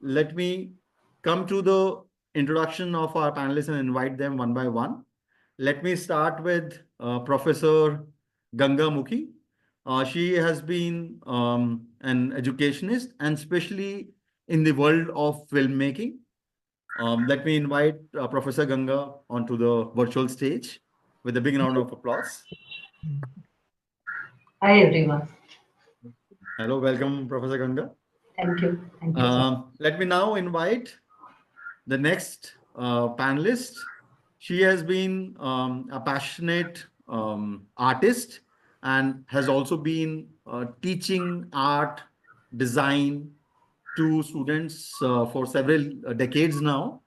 let me come to the introduction of our panelists and invite them one by one. Let me start with Professor Ganga Mukhi. She has been an educationist and especially in the world of filmmaking. Let me invite Professor Ganga onto the virtual stage with a big round of applause. Hi, everyone. Hello, welcome, Professor Ganga. Thank you. Thank you, sir. Let me now invite the next panelist. She has been a passionate artist and has also been teaching art, design to students for several decades now.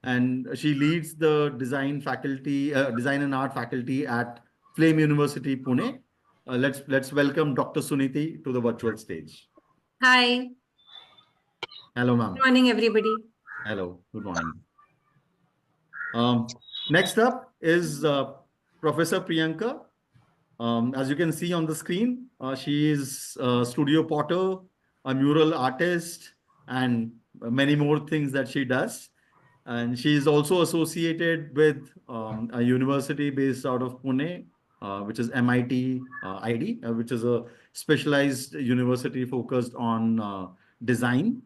And she leads the design faculty, design and art faculty at Flame University, Pune. Let's welcome Dr. Suniti to the virtual stage. Hi. Hello, ma'am. Good morning, everybody. Hello. Good morning. Next up is Professor Priyanka. As you can see on the screen, she is a studio potter, a mural artist, and many more things that she does. And she is also associated with a university based out of Pune, which is MIT ID, which is a specialized university focused on design,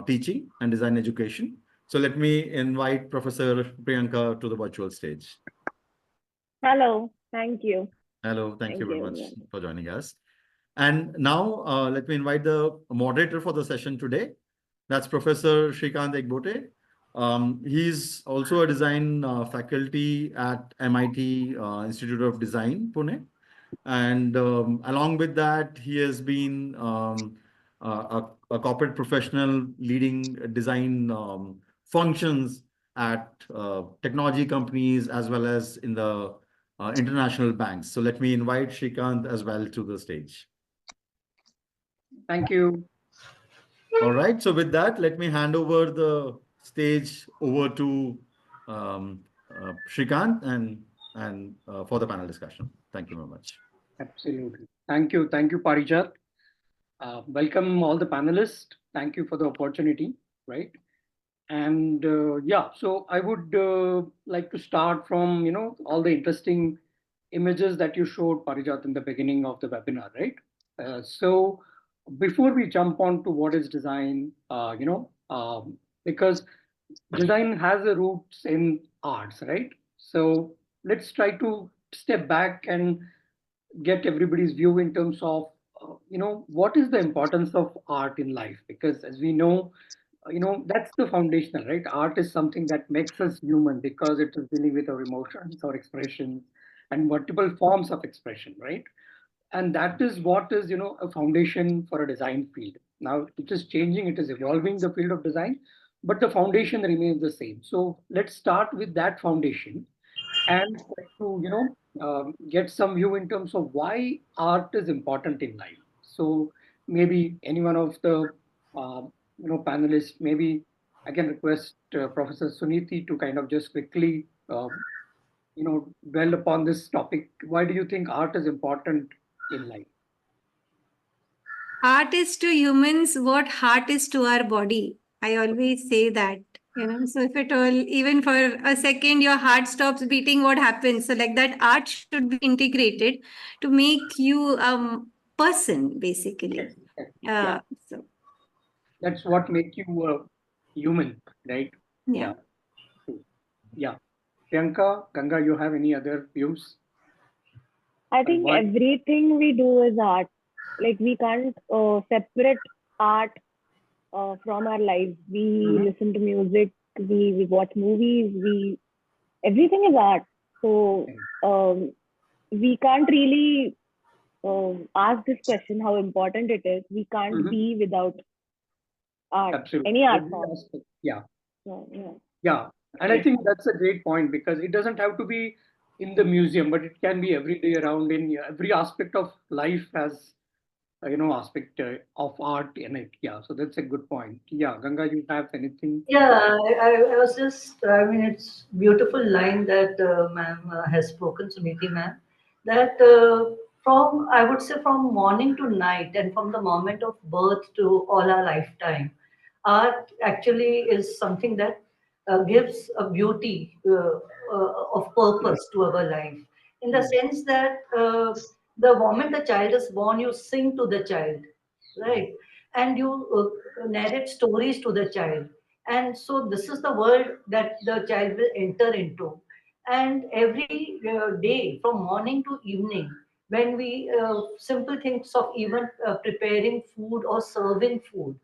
teaching, and design education. So let me invite Professor Priyanka to the virtual stage. Hello, thank you. Hello, thank you very much for joining us. And now let me invite the moderator for the session today. That's Professor Shrikant Egbote. He's also a design faculty at MIT Institute of Design, Pune. And along with that, he has been a corporate professional leading design functions at technology companies as well as in the international banks. So let me invite Shrikant as well to the stage. Thank you. All right. So with that, let me hand over the stage over to Shrikant and for the panel discussion. Thank you very much. Absolutely. Thank you. Thank you, Parijat. Welcome all the panelists. Thank you for the opportunity, right? And yeah, so I would like to start from, all the interesting images that you showed, Parijat, in the beginning of the webinar, right? So before we jump on to what is design, because design has a roots in arts, right? So let's try to step back and get everybody's view in terms of, what is the importance of art in life? Because as we know, that's the foundational, right? Art is something that makes us human because it is dealing with our emotions, our expressions, and multiple forms of expression, right? And that is what is, a foundation for a design field. Now it is changing, it is evolving, the field of design, but the foundation remains the same. So let's start with that foundation and try to, get some view in terms of why art is important in life. So maybe any one of the, panelists, maybe I can request Professor Suniti to kind of just quickly, dwell upon this topic. Why do you think art is important in life? Art is to humans what heart is to our body. I always say that, so if at all, even for a second, your heart stops beating, what happens? So like that art should be integrated to make you a person, basically. Yeah. So That's what makes you a human, right? yeah. Yeah. Priyanka, Ganga, you have any other views? I think everything we do is art. Like we can't separate art from our lives. We listen to music, we watch movies, everything is art. So we can't really ask this question how important it is. We can't be without art. Absolutely. Any art form. Yeah. Yeah. And I think that's a great point because it doesn't have to be in the museum, but it can be every day around in every aspect of life has, aspect of art in it. Yeah. So that's a good point. Yeah. Ganga, you have anything? Yeah, I was just, I mean, it's beautiful line that ma'am has spoken, Suniti ma'am, that from, I would say from morning to night and from the moment of birth to all our lifetime, art actually is something that gives a beauty of purpose to our life, in the sense that the moment the child is born, you sing to the child, right? And you narrate stories to the child. And so this is the world that the child will enter into. And every day, from morning to evening, when we simple things of even preparing food or serving food,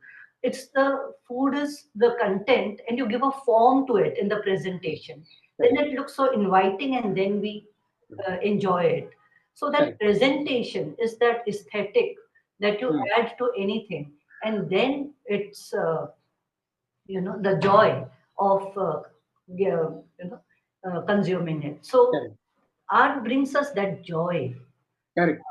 it's the food is the content, and you give a form to it in the presentation, then it looks so inviting, and then we enjoy it. So that presentation is that aesthetic that you add to anything, and then it's the joy of consuming it. So art brings us that joy. Correct.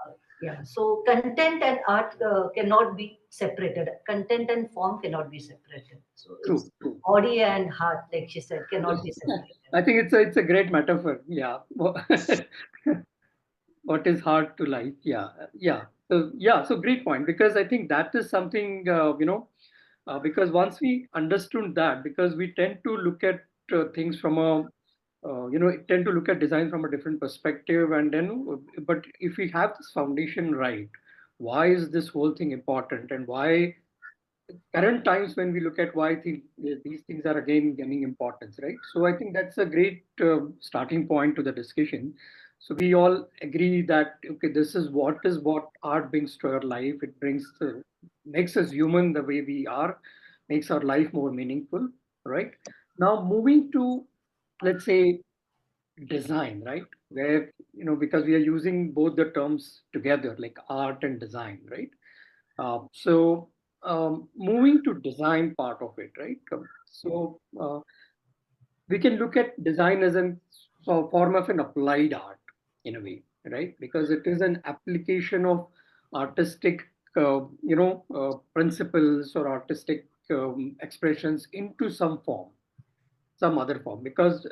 Yeah, so content and art cannot be separated. Content and form cannot be separated. So it's True. body and heart, like she said, cannot be separated. I think it's a great metaphor. Yeah. What is hard to like? So great point, because I think that is something because once we understood that, because we tend to look at things from a tend to look at design from a different perspective, and then but if we have this foundation right, why is this whole thing important, and why current times when we look at why these things are again gaining importance, right? So I think that's a great starting point to the discussion. So we all agree that okay, this is what art brings to our life. It brings makes us human the way we are, makes our life more meaningful, right? Now moving to, let's say, design, right? Where because we are using both the terms together, like art and design, right? Moving to design part of it, right? We can look at design as a form of an applied art in a way, right? Because it is an application of artistic, principles or artistic expressions into some other form. Because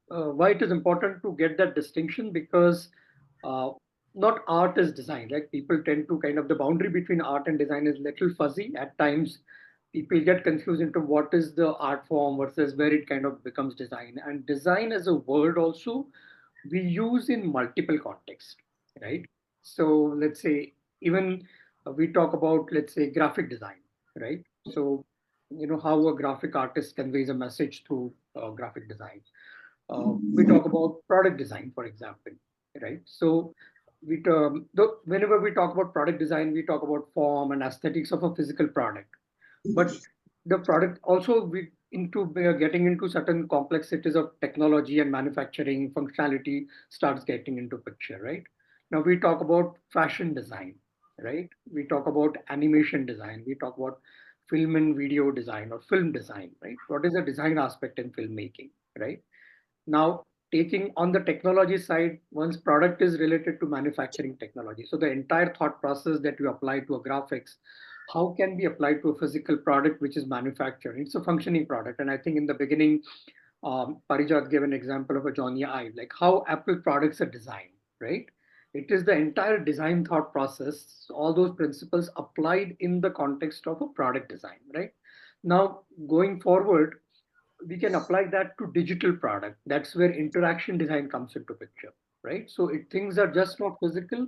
why it is important to get that distinction, because uh, not art is design, right? People tend to kind of, the boundary between art and design is little fuzzy at times. People get confused into what is the art form versus where it kind of becomes design. And design as a word also we use in multiple contexts, right? So let's say even we talk about, let's say, graphic design, right? So how a graphic artist conveys a message through graphic design. We talk about product design, for example, right? So whenever we talk about product design, we talk about form and aesthetics of a physical product. But the product also, we are getting into certain complexities of technology and manufacturing functionality starts getting into picture, right? Now we talk about fashion design, right? We talk about animation design. We talk about film and video design or film design, right? What is the design aspect in filmmaking, right? Now, taking on the technology side, one's product is related to manufacturing technology. So the entire thought process that you apply to a graphics, how can be applied to a physical product which is manufactured? It's a functioning product. And I think in the beginning, Parijat gave an example of a Johnny Ive, like how Apple products are designed, right? It is the entire design thought process, all those principles applied in the context of a product design, right? Now, going forward, we can apply that to digital product. That's where interaction design comes into picture, right? So things are just not physical,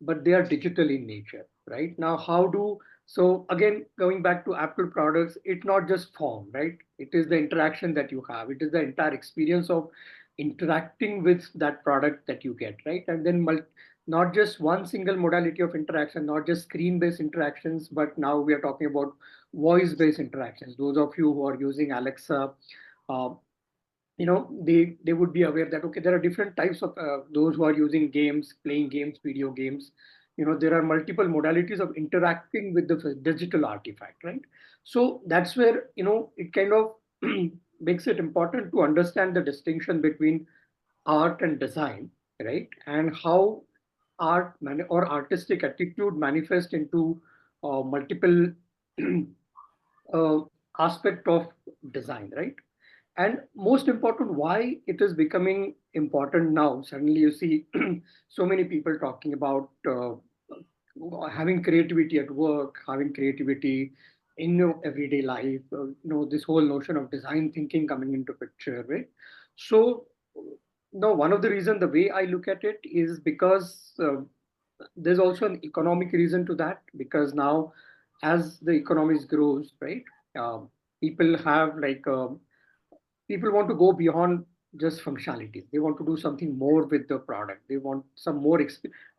but they are digital in nature, right? Now, so again, going back to Apple products, it's not just form, right? It is the interaction that you have. It is the entire experience of interacting with that product that you get, right? And then not just one single modality of interaction, not just screen-based interactions, but now we are talking about voice-based interactions. Those of you who are using Alexa, uh, they would be aware that okay, there are different types of those who are using games, playing games, video games. There are multiple modalities of interacting with the digital artifact, right? So that's where it kind of makes it important to understand the distinction between art and design, right? And how or artistic attitude manifest into multiple uh, aspect of design, right? And most important, why it is becoming important now. Suddenly you see so many people talking about having creativity at work, having creativity in everyday life. This whole notion of design thinking coming into picture, right? So, one of the reasons, the way I look at it, is because there's also an economic reason to that. Because now, as the economies grows, right, um, people have people want to go beyond just functionality. They want to do something more with the product. They want some more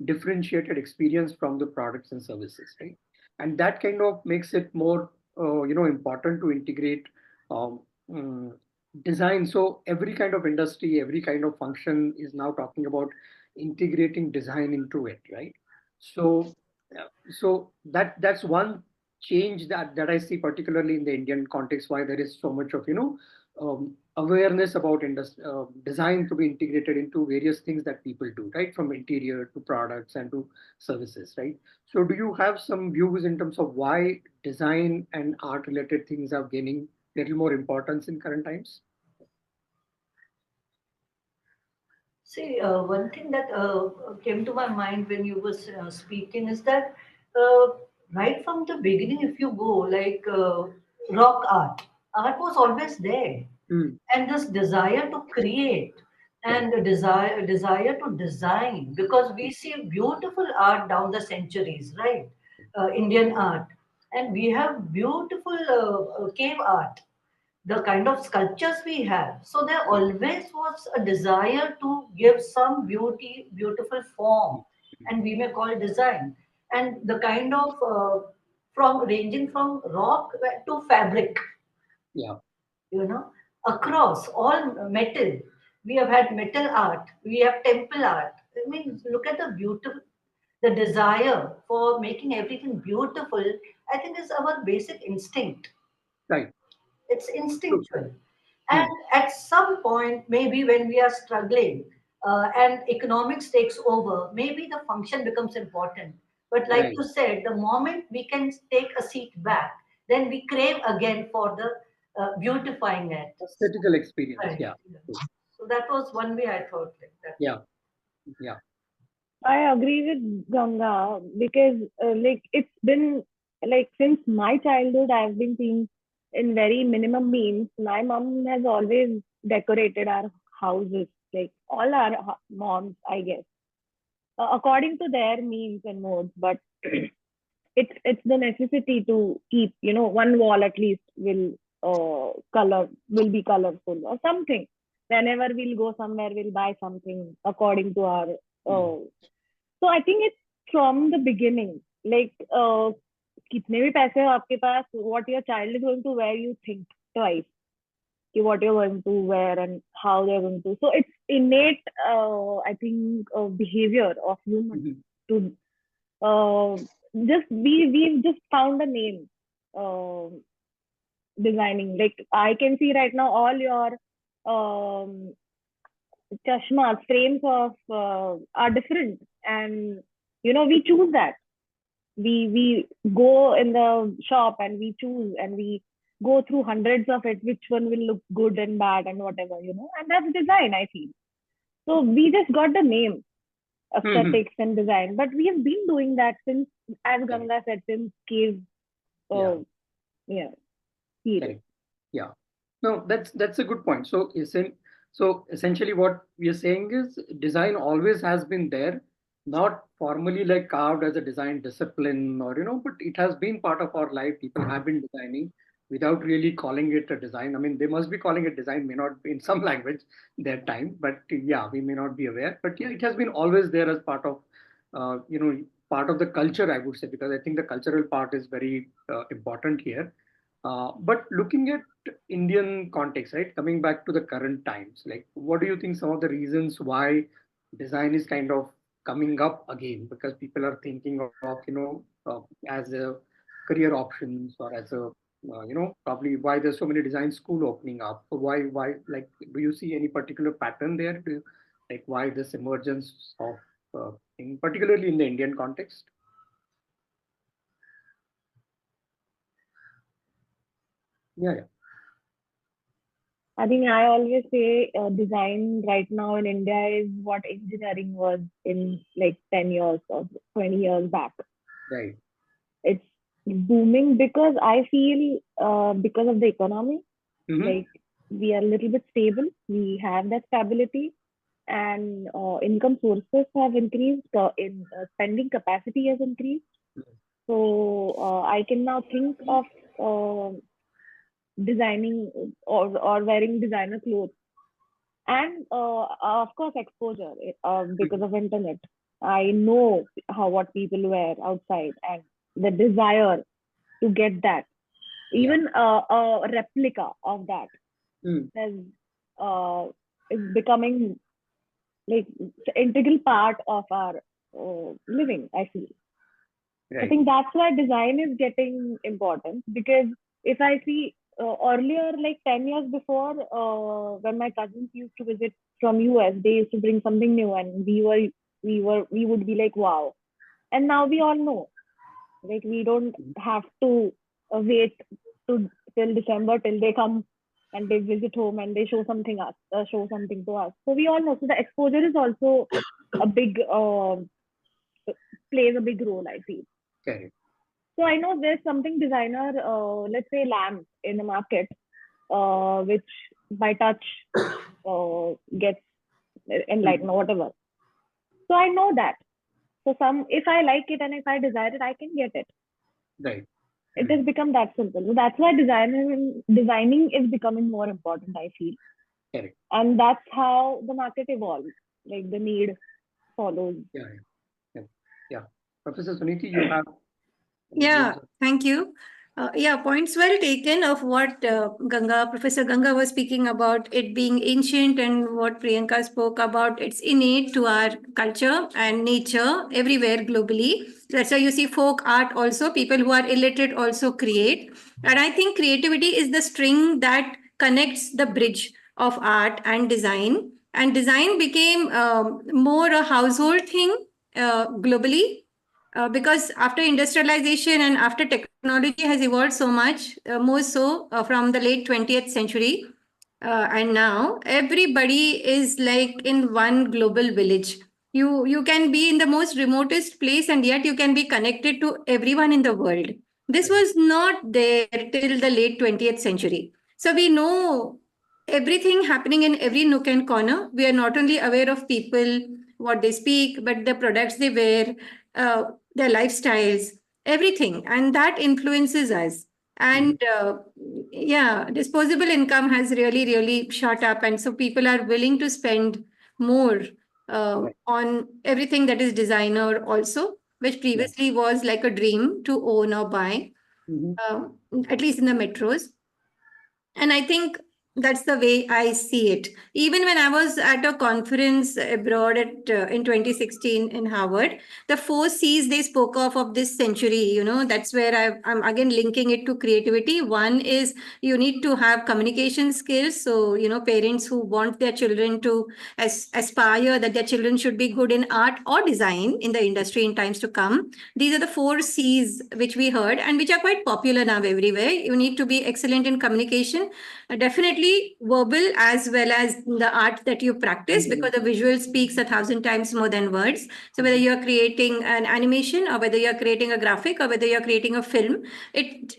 differentiated experience from the products and services, right? And that kind of makes it more, important to integrate um, mm, design. So every kind of industry, every kind of function is now talking about integrating design into it, right? So, that's one change that I see, particularly in the Indian context, why there is so much of awareness about design to be integrated into various things that people do, right? From interior to products and to services, right? So, do you have some views in terms of why design and art related things are gaining a little more importance in current times? See, one thing that came to my mind when you were speaking is that right from the beginning, if you go like rock art was always there, Mm. and this desire to create and the desire to design, because we see beautiful art down the centuries, right? Indian art, and we have beautiful cave art, the kind of sculptures we have. So there always was a desire to give some beautiful form, and we may call it design. And the kind of from ranging from rock to fabric, Yeah. Across all metal. We have had metal art, we have temple art. I mean, look at the beautiful, the desire for making everything beautiful, I think is our basic instinct. Right. It's True. instinctual. And Mm. at some point, maybe when we are struggling and economics takes over, maybe the function becomes important. But like Right. you said, the moment we can take a seat back, then we crave again for the beautifying it. Aesthetical experience. Right. Yeah. Yeah. True. So that was one way I thought like that. Yeah. Yeah. I agree with Ganga because like it's been like since my childhood I've been seeing in very minimum means. My mom has always decorated our houses, like all our moms, I guess, according to their means and modes. But it's the necessity to keep, one wall at least will be colorful or something. Whenever we'll go somewhere, we'll buy something according to our uh, so I think it's from the beginning. Like, कितने भी पैसे हो आपके पास, what your child is going to wear, you think twice. What you're going to wear and how they're going to. So it's innate, I think, behavior of humans Mhm. to uh, we've just found a name, uh, designing. Like I can see right now all your um, chashmas, frames of are different, and we choose that. We go in the shop and we choose and we go through hundreds of it, which one will look good and bad and whatever, and that's design, I feel. So we just got the name Mhm. aesthetics and design, but we have been doing that since, as Correct. Ganga said, since cave. Yeah. Yeah, period. Correct. Yeah. No, that's a good point. So essentially what we are saying is design always has been there, not formally like carved as a design discipline or but it has been part of our life. People have been designing without really calling it a design. I mean, they must be calling it design, may not be in some language their time, but yeah, we may not be aware. But yeah, it has been always there as part of part of the culture, I would say, because I think the cultural part is very important here. But looking at Indian context, right? Coming back to the current times, like what do you think some of the reasons why design is kind of coming up again? Because people are thinking of, as a career options or as a, probably why there's so many design school opening up. So why, like, do you see any particular pattern there? Like why this emergence of, particularly in the Indian context? Yeah, yeah. I think I always say design right now in India is what engineering was in like 10 years or 20 years back. Right. It's booming because I feel because of the economy, like we are a little bit stable, we have that stability, and income sources have increased, in spending capacity has increased. So I can now think of designing or wearing designer clothes, and of course exposure because of internet. I know how what people wear outside, and the desire to get that, even a replica of that, has uh, is becoming like integral part of our living, I feel. I think that's why design is getting important, because if I see earlier, like 10 years before, when my cousins used to visit from US, they used to bring something new, and we would be like, wow. And now we all know, like we don't have to wait till December till they come and they visit home and they show something to us. So we all know. So the exposure is also a big plays a big role, I feel. Correct. So I know there's something designer, let's say lamp in the market, which by touch gets enlightened or whatever. So I know that. So if I like it and if I desire it, I can get it. Right. It has become that simple. So that's why designing is becoming more important, I feel. Correct. And that's how the market evolves. Like the need follows. Yeah. Professor Suniti, you have. Yeah, thank you. Points well taken of what Professor Ganga was speaking about, it being ancient, and what Priyanka spoke about, it's innate to our culture and nature everywhere globally. That's why you see folk art also, people who are illiterate also create. And I think creativity is the string that connects the bridge of art and design. And design became more a household thing globally, because after industrialization and after technology has evolved so much, more so from the late 20th century, and now everybody is like in one global village. You can be in the most remotest place and yet you can be connected to everyone in the world. This was not there till the late 20th century. So we know everything happening in every nook and corner. We are not only aware of people, what they speak, but the products they wear, uh, their lifestyles, everything. And that influences us. And disposable income has really, really shot up. And so people are willing to spend more on everything that is designer also, which previously was like a dream to own or buy, uh, at least in the metros. And I think that's the way I see it. Even when I was at a conference abroad in 2016 in Harvard, the 4 C's they spoke of this century, that's where I'm again linking it to creativity. One is you need to have communication skills. So, parents who want their children to aspire that their children should be good in art or design in the industry in times to come. These are the 4 C's which we heard and which are quite popular now everywhere. You need to be excellent in communication, definitely verbal as well as the art that you practice, because the visual speaks 1,000 times more than words. So whether you're creating an animation or whether you're creating a graphic or whether you're creating a film,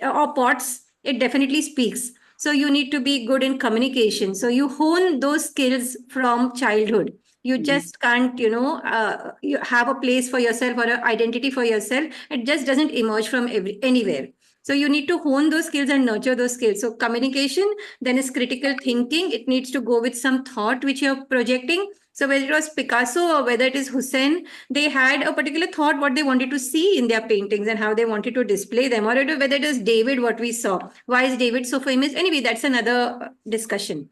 or pots, it definitely speaks. So you need to be good in communication. So you hone those skills from childhood. You just can't, you have a place for yourself or an identity for yourself. It just doesn't emerge from anywhere. So you need to hone those skills and nurture those skills. So communication, then is critical thinking. It needs to go with some thought which you're projecting. So whether it was Picasso or whether it is Hussein, they had a particular thought what they wanted to see in their paintings and how they wanted to display them. Or whether it is David, what we saw. Why is David so famous? Anyway, that's another discussion.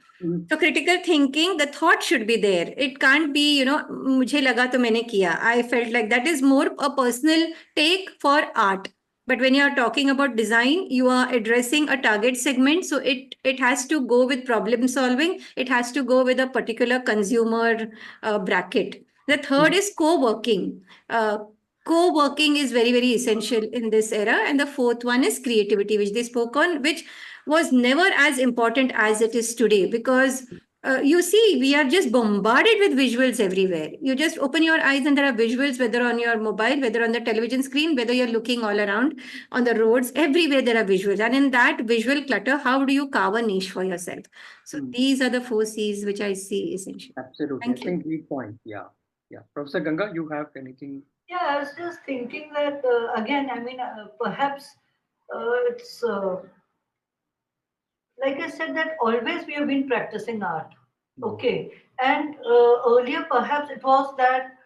So critical thinking, the thought should be there. It can't be, mujhe laga to maine kiya. I felt like that is more a personal take for art. But when you are talking about design, you are addressing a target segment. So it has to go with problem solving. It has to go with a particular consumer bracket. The third is co-working. Co-working is very, very essential in this era. And the fourth one is creativity, which they spoke on, which was never as important as it is today, because you see, we are just bombarded with visuals everywhere. You just open your eyes and there are visuals, whether on your mobile, whether on the television screen, whether you're looking all around on the roads, everywhere there are visuals. And in that visual clutter, how do you carve a niche for yourself? So these are the 4 C's which I see essential. Absolutely. Thank I think great point. Yeah. Yeah. Professor Ganga, you have anything? Yeah, I was just thinking that again, I mean, perhaps it's like I said, that always we have been practicing art. Okay. And earlier, perhaps it was that,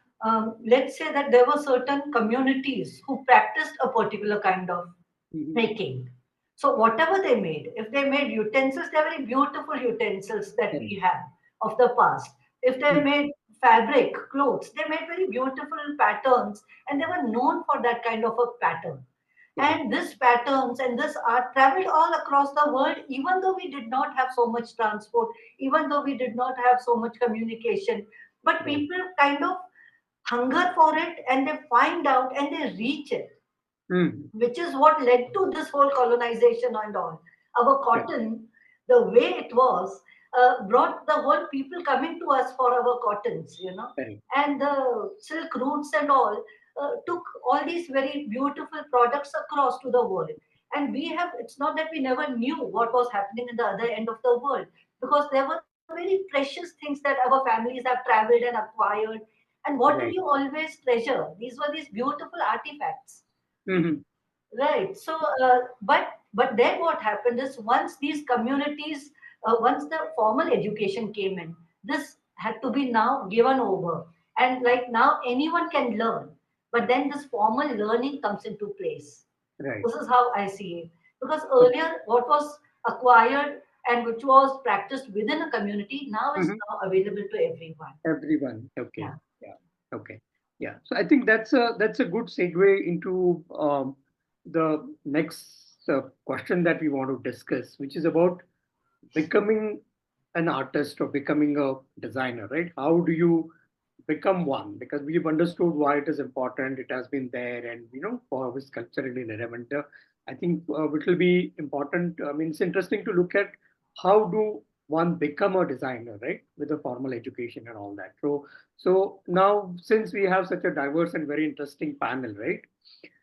let's say that there were certain communities who practiced a particular kind of making. So, whatever they made, if they made utensils, they're very beautiful utensils that we have of the past. If they made fabric, clothes, they made very beautiful patterns and they were known for that kind of a pattern. And this patterns and this art traveled all across the world, even though we did not have so much transport, even though we did not have so much communication. But people kind of hunger for it and they find out and they reach it, which is what led to this whole colonization and all. Our cotton, the way it was, brought the whole people coming to us for our cottons, and the silk roots and all took all these very beautiful products across to the world. And we have, it's not that we never knew what was happening in the other end of the world, because there were very precious things that our families have traveled and acquired. And what did you always treasure? These were these beautiful artifacts. Right. So, but then what happened is, once these communities, once the formal education came in, this had to be now given over, and like now anyone can learn. But then this formal learning comes into place. Right. This is how I see it. Because earlier, what was acquired and which was practiced within a community now is now available to everyone. Everyone. Okay. Yeah. Okay. Yeah. So I think that's a good segue into the next question that we want to discuss, which is about becoming an artist or becoming a designer, right? How do you become one? Because we've understood why it is important. It has been there, and for it's culturally relevant. I think it will be important. I mean, it's interesting to look at how do one become a designer, right, with a formal education and all that. So now, since we have such a diverse and very interesting panel, right?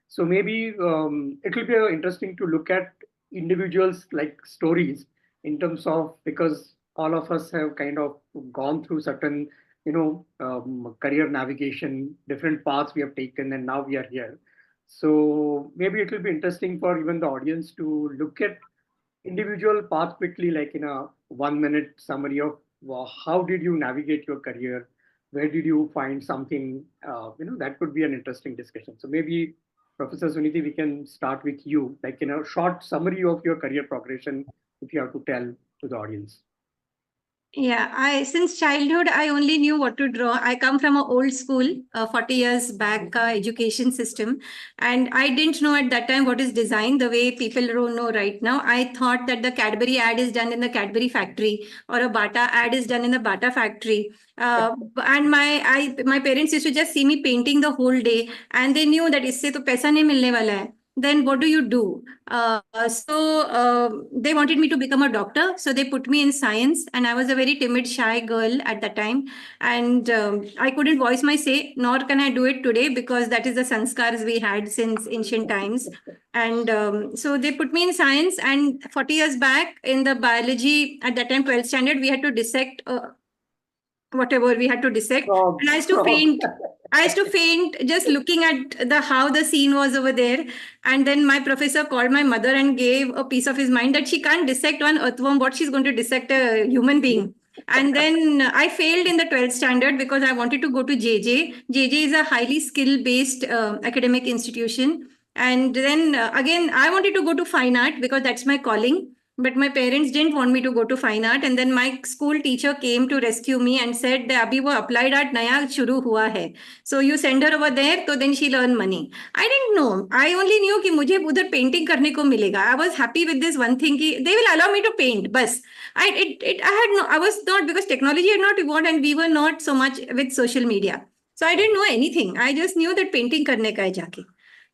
So maybe it will be interesting to look at individuals like stories in terms of, because all of us have kind of gone through certain, career navigation, different paths we have taken, and now we are here. So maybe it will be interesting for even the audience to look at individual path quickly, like in a 1 minute summary of how did you navigate your career, where did you find something, that could be an interesting discussion. So maybe Professor Suniti, we can start with you, like in a short summary of your career progression, if you have to tell to the audience. Yeah, since childhood, I only knew what to draw. I come from an old school, 40 years back education system. And I didn't know at that time what is design the way people don't know right now. I thought that the Cadbury ad is done in the Cadbury factory or a Bata ad is done in the Bata factory. And my parents used to just see me painting the whole day, and they knew that isse to paisa nahi milne wala hai. Then what do you do? So they wanted me to become a doctor. So they put me in science, and I was a very timid, shy girl at that time. And I couldn't voice my say, nor can I do it today, because that is the sanskars we had since ancient times. And so they put me in science, and 40 years back in the biology, at that time, 12th standard, we had to dissect whatever we had to dissect. And I used to faint. I used to faint just looking at how the scene was over there. And then my professor called my mother and gave a piece of his mind that she can't dissect one earthworm. What she's going to dissect a human being. And then I failed in the 12th standard because I wanted to go to JJ. JJ is a highly skill-based academic institution. And then again, I wanted to go to fine art because that's my calling. But my parents didn't want me to go to fine art. And then my school teacher came to rescue me and said, Abhi wo applied art naya shuru hua hai. So you send her over there, so then she'll earn money. I didn't know. I only knew कि मुझे उधर painting करने को मिलेगा. I was happy with this one thing कि they will allow me to paint. बस. I was not, because technology had not evolved and we were not so much with social media. So I didn't know anything. I just knew that painting करने का है जाके.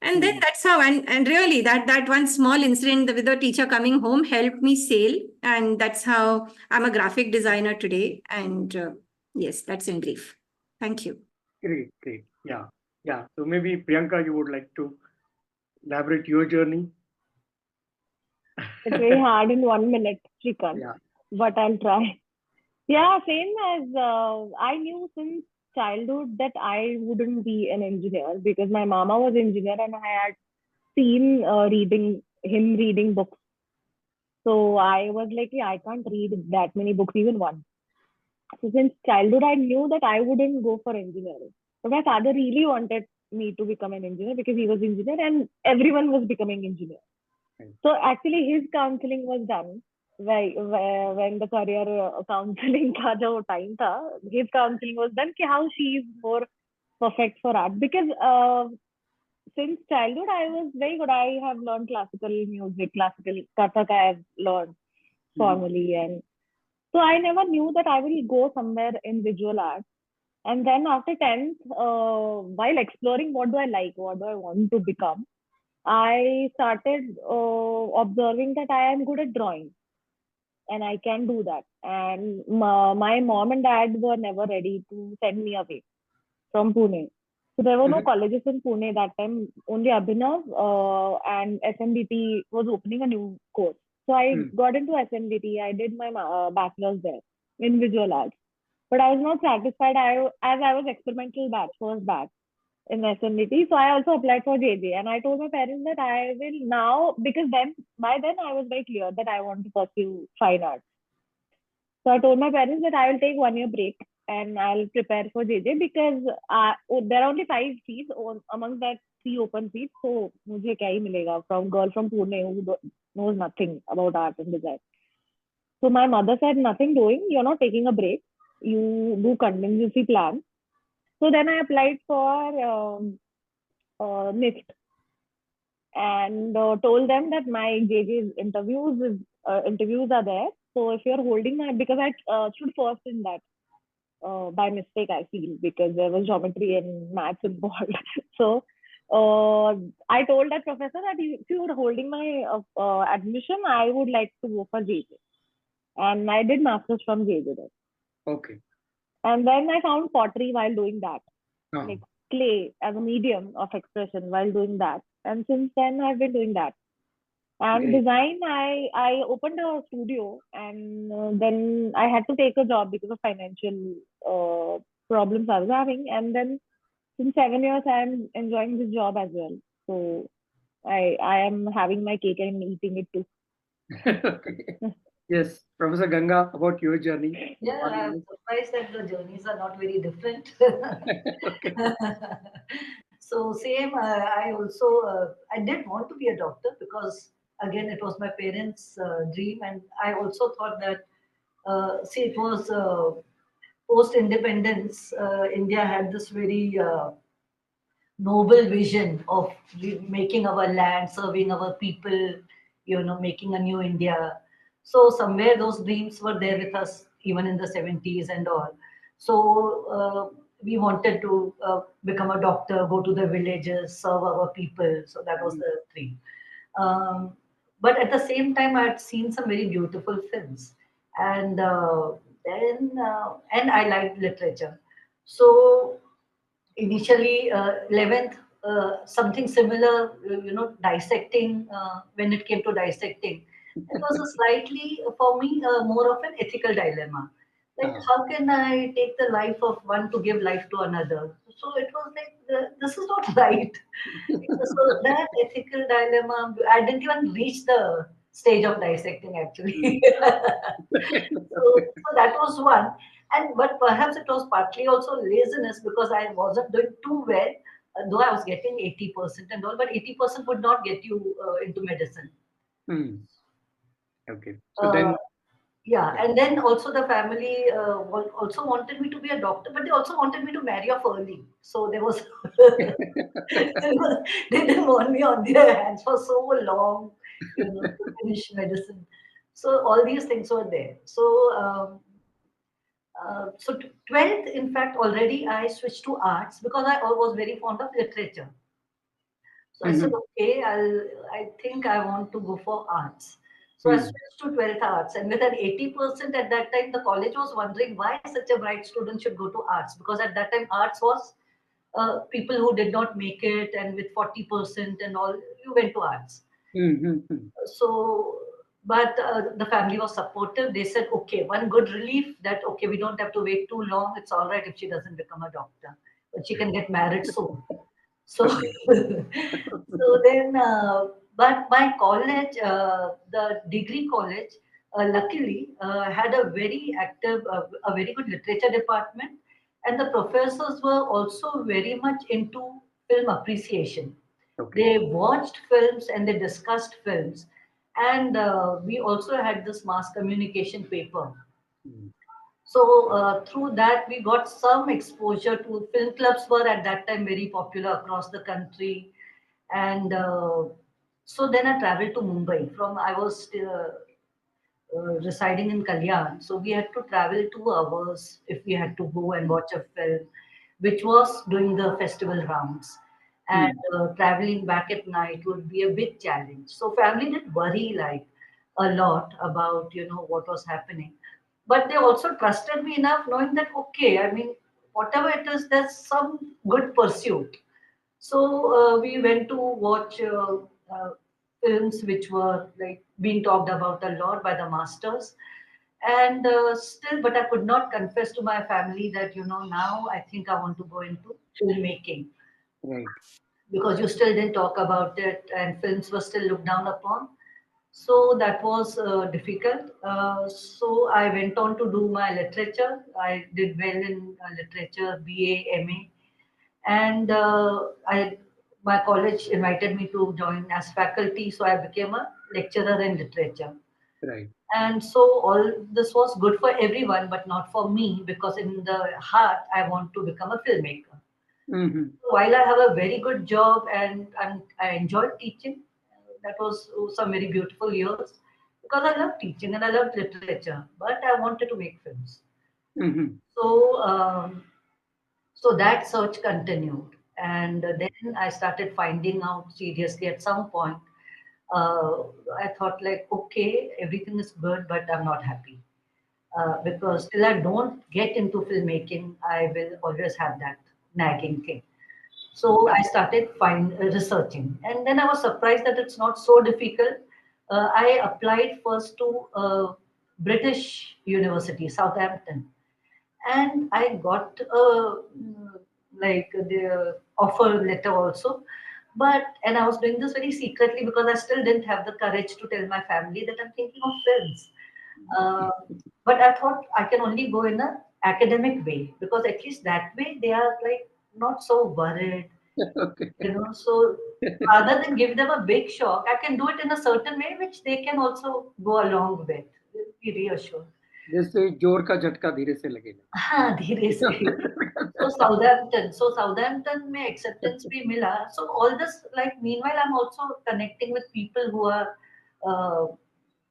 And then that's how, and really that one small incident with the teacher coming home helped me sail. And that's how I'm a graphic designer today. And yes, that's in brief. Thank you. Great, great. Yeah, yeah. So maybe Priyanka, you would like to elaborate your journey? It's very hard in 1 minute, Shrikant, Yeah. but I'll try. Yeah, same as I knew since childhood that I wouldn't be an engineer because my mama was engineer and I had seen him reading books. So I was like, yeah, I can't read that many books, even one. So since childhood, I knew that I wouldn't go for engineering. But my father really wanted me to become an engineer because he was engineer and everyone was becoming engineer. So actually, his counseling was done when the career counseling ka jo time tha, his counseling was done ki how she is more perfect for art because since childhood I was very good. I have learned classical music, classical Kathak I have learned formally, and so I never knew that I will go somewhere in visual art. And then after 10th, while exploring what do I like, what do I want to become, I started observing that I am good at drawing and I can do that. And my mom and dad were never ready to send me away from Pune. So there were no colleges in Pune that time. Only Abhinav and SMDT was opening a new course. So I got into SMDT. I did my bachelor's there in visual arts. But I was not satisfied. As I was experimental batch, first batch in SMDT. So I also applied for JJ. And I told my parents that I will now, because then by then I was very clear that I want to pursue fine arts. So I told my parents that I will take 1 year break and I'll prepare for JJ because there are only 5 seats among that 3 open seats. So मुझे क्या ही मिलेगा from girl from Pune who knows nothing about art and design. So my mother said nothing doing. You're not taking a break. You do contingency plan. So then I applied for NIST and told them that my JJ interviews are there. So if you're holding my, because I stood first in that by mistake, I feel, because there was geometry and maths involved. So I told that professor that if you were holding my admission, I would like to go for JJ. And I did masters from JJ then. Okay. And then I found pottery while doing that, like clay as a medium of expression while doing that. And since then, I've been doing that. And design, I opened a studio and then I had to take a job because of financial problems I was having. And then since 7 years, I'm enjoying this job as well. So I am having my cake and eating it too. Okay. Yes, Professor Ganga, about your journey. Yeah, I'm surprised that the journeys are not very different. So same, I also, I did want to be a doctor because again, it was my parents' dream. And I also thought that, see, it was post-independence, India had this very noble vision of making our land, serving our people, making a new India. So somewhere those dreams were there with us even in the 70s and all. So we wanted to become a doctor, go to the villages, serve our people. So that was the dream. But at the same time, I had seen some very beautiful films, and and I liked literature. So initially 11th, something similar, dissecting, when it came to dissecting, it was a slightly, for me, more of an ethical dilemma. Like, how can I take the life of one to give life to another? So it was like, this is not right. So that ethical dilemma, I didn't even reach the stage of dissecting actually. So that was one. And but perhaps it was partly also laziness because I wasn't doing too well, though I was getting 80% and all, but 80% would not get you into medicine. Okay. So then, Yeah, and then also the family also wanted me to be a doctor, but they also wanted me to marry off early. So there was, they didn't want me on their hands for so long, to finish medicine. So all these things were there. So 12th, in fact, already I switched to arts because I was very fond of literature. So I said, okay, I think I want to go for arts. So I switched to 12th arts, and with an 80% at that time, the college was wondering why such a bright student should go to arts, because at that time arts was people who did not make it, and with 40% and all, you went to arts. So, but the family was supportive. They said, okay, one good relief that, okay, we don't have to wait too long. It's all right if she doesn't become a doctor, but she can get married soon. So, so then, but my college, the degree college, luckily had a very active, a very good literature department, and the professors were also very much into film appreciation. They watched films and they discussed films, and we also had this mass communication paper. So through that, we got some exposure to film clubs were at that time very popular across the country, and so then I traveled to Mumbai. From I was residing in Kalyan, so we had to travel 2 hours if we had to go and watch a film, which was doing the festival rounds. And traveling back at night would be a big challenge. So family did worry like a lot about what was happening, but they also trusted me enough, knowing that okay, I mean whatever it is, there's some good pursuit. So we went to watch films which were like being talked about a lot by the masters, and still, but I could not confess to my family that now I think I want to go into filmmaking, because you still didn't talk about it, and films were still looked down upon. So that was difficult. So I went on to do my literature. I did well in literature, BA, MA, and my college invited me to join as faculty, so I became a lecturer in literature. And so all this was good for everyone, but not for me, because in the heart I want to become a filmmaker. While I have a very good job and I enjoyed teaching, that was some very beautiful years, because I love teaching and I love literature, but I wanted to make films. So so that search continued, and then I started finding out seriously at some point. Uh, I thought like, okay, everything is good, but I'm not happy, because till I don't get into filmmaking, I will always have that nagging thing. So I started researching, and then I was surprised that it's not so difficult. I applied first to British University, Southampton, and I got like the offer letter also. But and I was doing this very secretly, because I still didn't have the courage to tell my family that I'm thinking of films. Uh, but I thought I can only go in a academic way, because at least that way they are like not so worried, So rather than give them a big shock, I can do it in a certain way which they can also go along with. Be reassured. जैसे जोर का झटका धीरे से लगेगा. हाँ, धीरे से. So Southampton में acceptance भी मिला. So all this, like meanwhile, I'm also connecting with people who are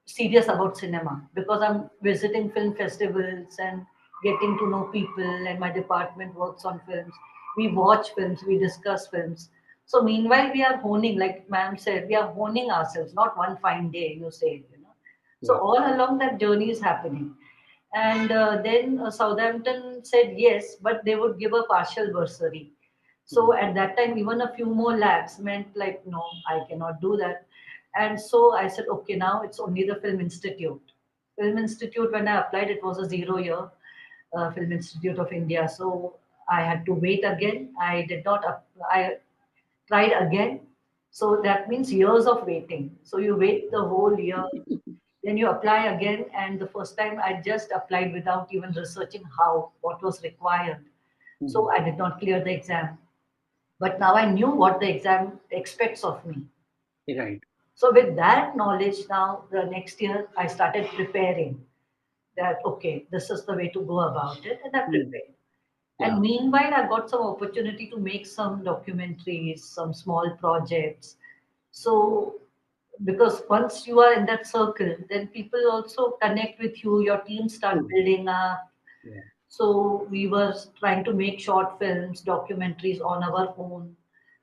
serious about cinema, because I'm visiting film festivals and getting to know people, and my department works on films. We watch films, we discuss films. So meanwhile, we are honing, like ma'am said, we are honing ourselves, not one fine day, you say. So all along that journey is happening. And then Southampton said yes, but they would give a partial bursary. So at that time, even a few more lakhs meant like, no, I cannot do that. And so I said, okay, now it's only the Film Institute. Film Institute, when I applied, it was a 0 year Film Institute of India. So I had to wait again. I did not, I tried again. So that means years of waiting. So you wait the whole year, then you apply again. And the first time I just applied without even researching what was required. So I did not clear the exam. But now I knew what the exam expects of me. So with that knowledge, now the next year I started preparing that, okay, this is the way to go about it. And I prepared. And meanwhile, I got some opportunity to make some documentaries, some small projects. So, because once you are in that circle, then people also connect with you, your team start building up. So we were trying to make short films, documentaries on our own.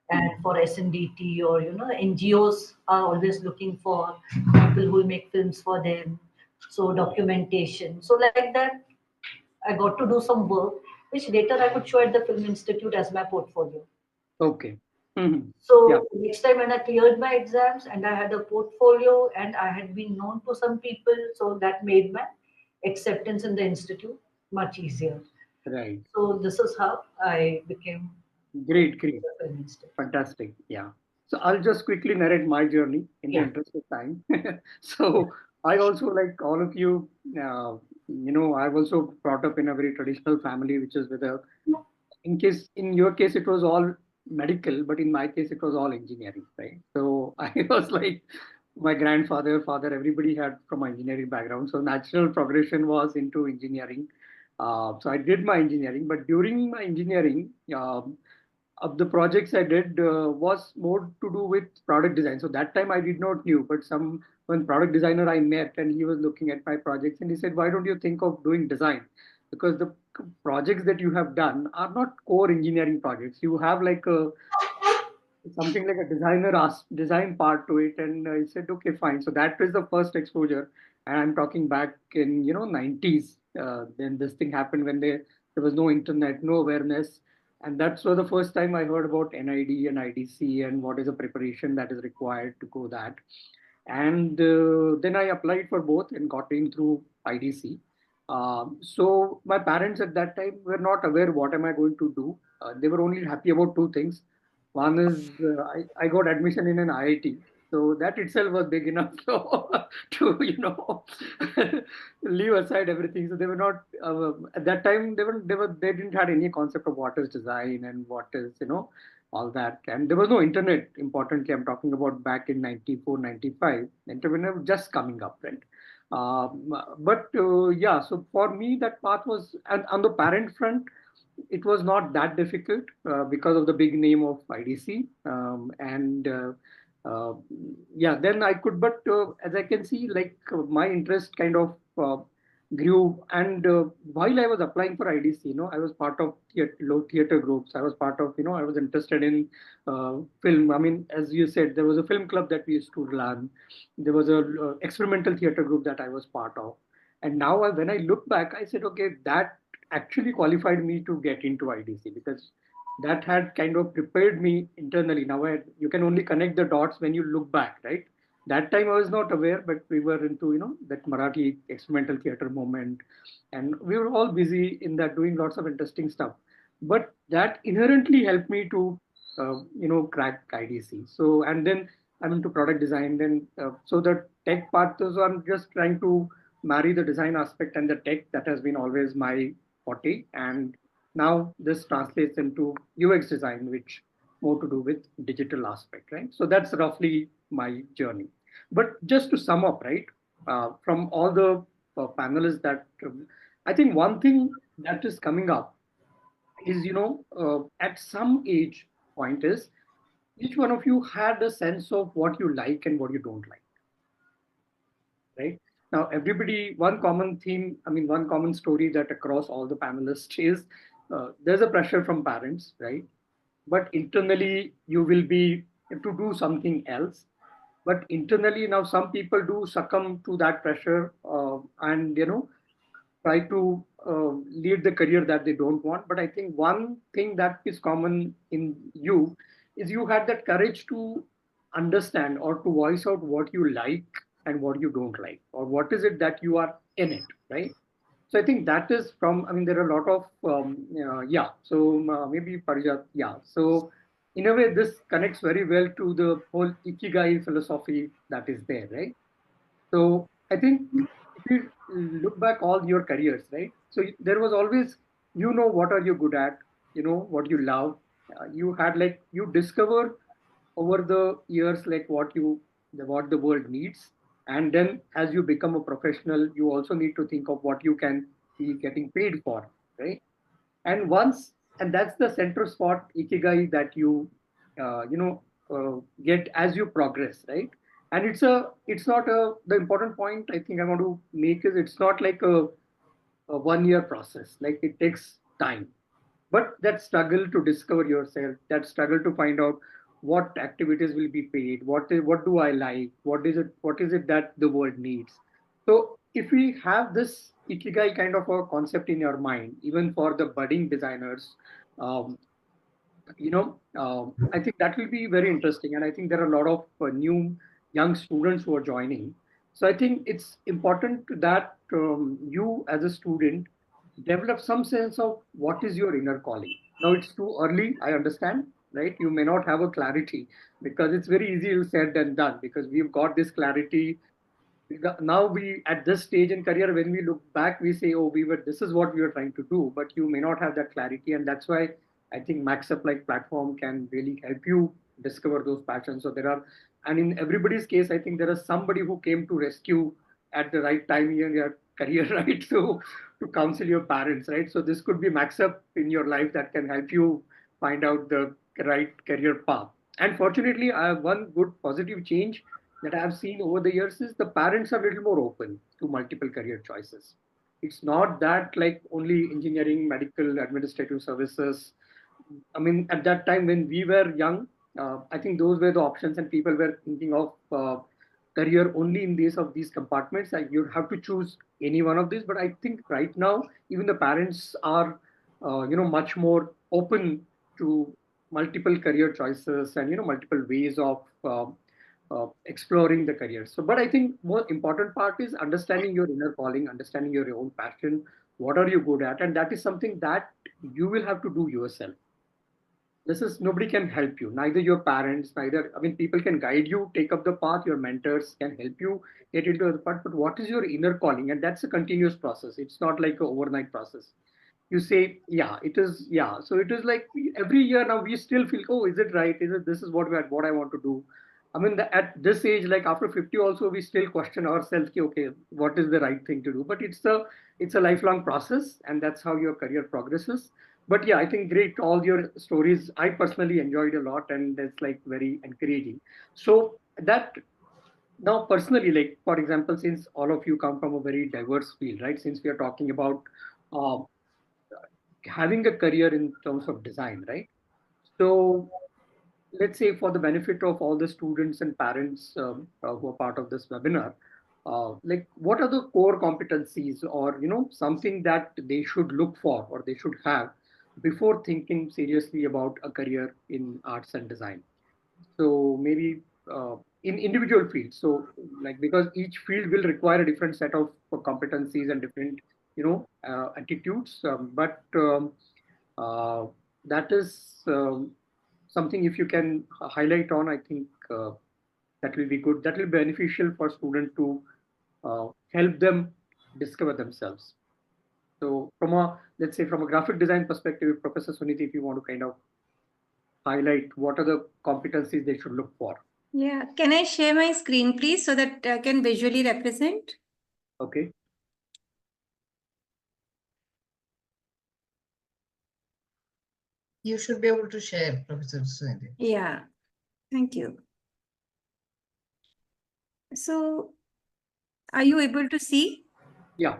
And for SNDT or NGOs are always looking for people who will make films for them. So documentation. So like that, I got to do some work, which later I could show at the Film Institute as my portfolio. Okay. Mm-hmm. Yeah. So next time when I cleared my exams and I had a portfolio and I had been known to some people, so that made my acceptance in the institute much easier. Right. So this is how I became Great, great. the Film Institute. Fantastic. Yeah. So I'll just quickly narrate my journey in the Yeah. interest of time. So I also, like all of you, I've also brought up in a very traditional family, which is with a, in your case, it was all medical, but in my case, it was all engineering, right? So I was like, my grandfather, father, everybody had from an engineering background. So natural progression was into engineering. So I did my engineering, but during my engineering, of the projects I did was more to do with product design. So that time I did not knew, but some one product designer I met and he was looking at my projects and he said, "Why don't you think of doing design? Because the projects that you have done are not core engineering projects. You have like a something like a design part to it." And I said, okay, fine. So that was the first exposure, and I'm talking back in 90s. Then this thing happened when there was no internet, no awareness, and that's was the first time I heard about NID and IDC and what is the preparation that is required to go that. And then I applied for both and got in through IDC. So my parents at that time were not aware what am I going to do. They were only happy about two things. One is I got admission in an IIT, so that itself was big enough to leave aside everything. So they were not at that time they didn't had any concept of what is design and what is all that. And there was no internet. Importantly, I'm talking about back in 94, 95. Internet was just coming up, right? But yeah, so for me that path was, and on the parent front it was not that difficult because of the big name of IDC. And uh, yeah, then I could, but as I can see, like my interest kind of grew. And while I was applying for IDC, I was part of low theater groups. I was part of, I was interested in film. I mean, as you said, there was a film club that we used to run. There was a experimental theater group that I was part of. And now when I look back, I said, okay, that actually qualified me to get into IDC because that had kind of prepared me internally. Now you can only connect the dots when you look back, right? That time I was not aware, but we were into that Marathi experimental theater moment, and we were all busy in that doing lots of interesting stuff. But that inherently helped me to crack IDC. So and then I'm into product design. Then so the tech part, so I'm just trying to marry the design aspect and the tech. That has been always my 40, and now this translates into UX design, which more to do with digital aspect, right? So that's roughly my journey. But just to sum up, right, from all the panelists that I think one thing that is coming up is at some age point is each one of you had a sense of what you like and what you don't like, right? Now, everybody, one common theme, I mean, one common story that across all the panelists is there's a pressure from parents, right? But internally, you will be to do something else. But internally, now some people do succumb to that pressure and, try to lead the career that they don't want. But I think one thing that is common in you is you had that courage to understand or to voice out what you like and what you don't like, or what is it that you are in it, right? So I think that is from, I mean, there are a lot of, yeah. So maybe Parijat, yeah. So in a way, this connects very well to the whole Ikigai philosophy that is there, right? So I think if you look back all your careers, right? So there was always, what are you good at, what you love. You had like you discover over the years like what the world needs, and then as you become a professional, you also need to think of what you can be getting paid for, right? And that's the center spot ikigai that you get as you progress, right? And it's not the important point I think I want to make is it's not like a 1 year process. Like it takes time. But that struggle to discover yourself, that struggle to find out what activities will be paid, what do I like, what is it that the world needs. So if we have this ikigai kind of a concept in your mind, even for the budding designers, um, I think that will be very interesting. And I think there are a lot of new young students who are joining. So I think it's important that you as a student develop some sense of what is your inner calling. Now it's too early, I understand, right? You may not have a clarity because it's very easy said than done, because we've got this clarity now. We at this stage in career, when we look back, we say, oh, this is what we were trying to do, but you may not have that clarity. And that's why I think MaxxUp like platform can really help you discover those passions. So there are, and in everybody's case, I think there is somebody who came to rescue at the right time in your career, right? So to counsel your parents, right? So this could be MaxxUp in your life that can help you find out the right career path. And fortunately, I have one good positive change that I have seen over the years is the parents are a little more open to multiple career choices. It's not that like only engineering, medical, administrative services. I mean, at that time when we were young, I think those were the options, and people were thinking of career only in these compartments. Like you have to choose any one of these. But I think right now, even the parents are, much more open to multiple career choices and multiple ways of exploring the career. So, but I think more important part is understanding your inner calling, understanding your own passion. What are you good at? And that is something that you will have to do yourself. This is nobody can help you, neither your parents, neither, I mean, people can guide you, take up the path, your mentors can help you get into the path, but what is your inner calling? And that's a continuous process. It's not like an overnight process. You say, yeah, it is, yeah. So it is like every year now we still feel, oh, is it right? Is it, this is what I want to do? I mean, at this age, like after 50 also, we still question ourselves, okay, what is the right thing to do? But it's a lifelong process, and that's how your career progresses. But yeah, I think great, all your stories, I personally enjoyed a lot, and it's like very encouraging. So that now personally, like for example, since all of you come from a very diverse field, right? Since we are talking about uh, having a career in terms of design, right? So let's say for the benefit of all the students and parents who are part of this webinar, like what are the core competencies, or something that they should look for or they should have before thinking seriously about a career in arts and design? So maybe in individual fields. So like, because each field will require a different set of competencies and different attitudes, uh, that is something if you can highlight on, I think that will be good. That will be beneficial for students to help them discover themselves. So let's say from a graphic design perspective, Professor Suniti, if you want to kind of highlight what are the competencies they should look for. Yeah, can I share my screen, please, so that I can visually represent? Okay. You should be able to share, Professor Suniti. Yeah, thank you. So, are you able to see? Yeah.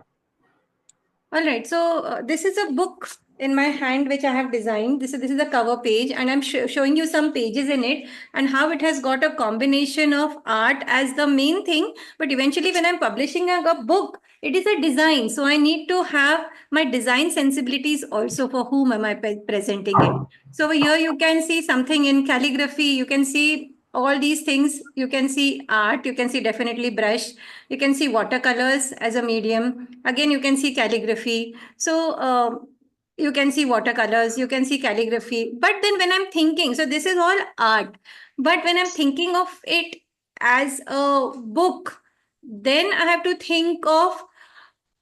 All right, so this is a book in my hand which I have designed. This is a cover page, and I'm showing you some pages in it and how it has got a combination of art as the main thing. But eventually, when I'm publishing a book, it is a design. So I need to have my design sensibilities also for whom am I presenting it. So here you can see something in calligraphy. You can see all these things. You can see art. You can see definitely brush. You can see watercolors as a medium. Again, you can see calligraphy. So you can see watercolors, you can see calligraphy. But then when I'm thinking, so this is all art. But when I'm thinking of it as a book, then I have to think of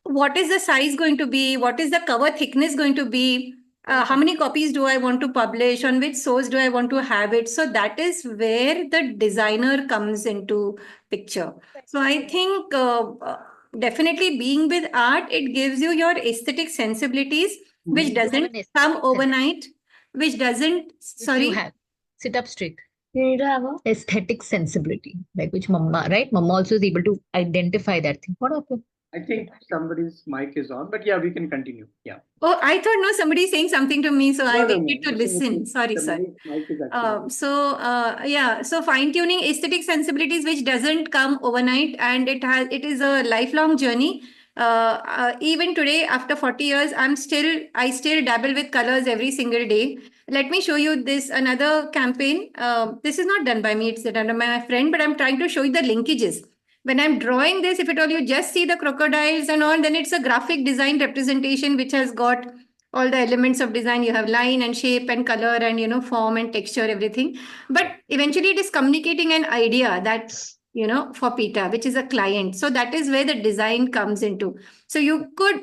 what is the size going to be? What is the cover thickness going to be? How many copies do I want to publish? On which source do I want to have it? So that is where the designer comes into picture. So I think definitely being with art, it gives you your aesthetic sensibilities, which doesn't come overnight, which doesn't, sorry. You have, sit up straight. You need to have a Aesthetic sensibility, like which Mama, right? Mama also is able to identify that thing. What happened? I think somebody's mic is on, but yeah, we can continue. Yeah. Oh, I thought no, somebody's saying something to me, so I No, no, waited no. to I think listen. Sorry, the sorry. mic is actually. Yeah, so fine-tuning aesthetic sensibilities, which doesn't come overnight, and it is a lifelong journey. Even today, after 40 years, I still dabble with colors every single day. Let me show you this another campaign. This is not done by me; it's done by my friend, but I'm trying to show you the linkages. When I'm drawing this, if at all you just see the crocodiles and all, then it's a graphic design representation which has got all the elements of design. You have line and shape and color and form and texture, everything. But eventually it is communicating an idea that for Peter, which is a client. So that is where the design comes into. So you could,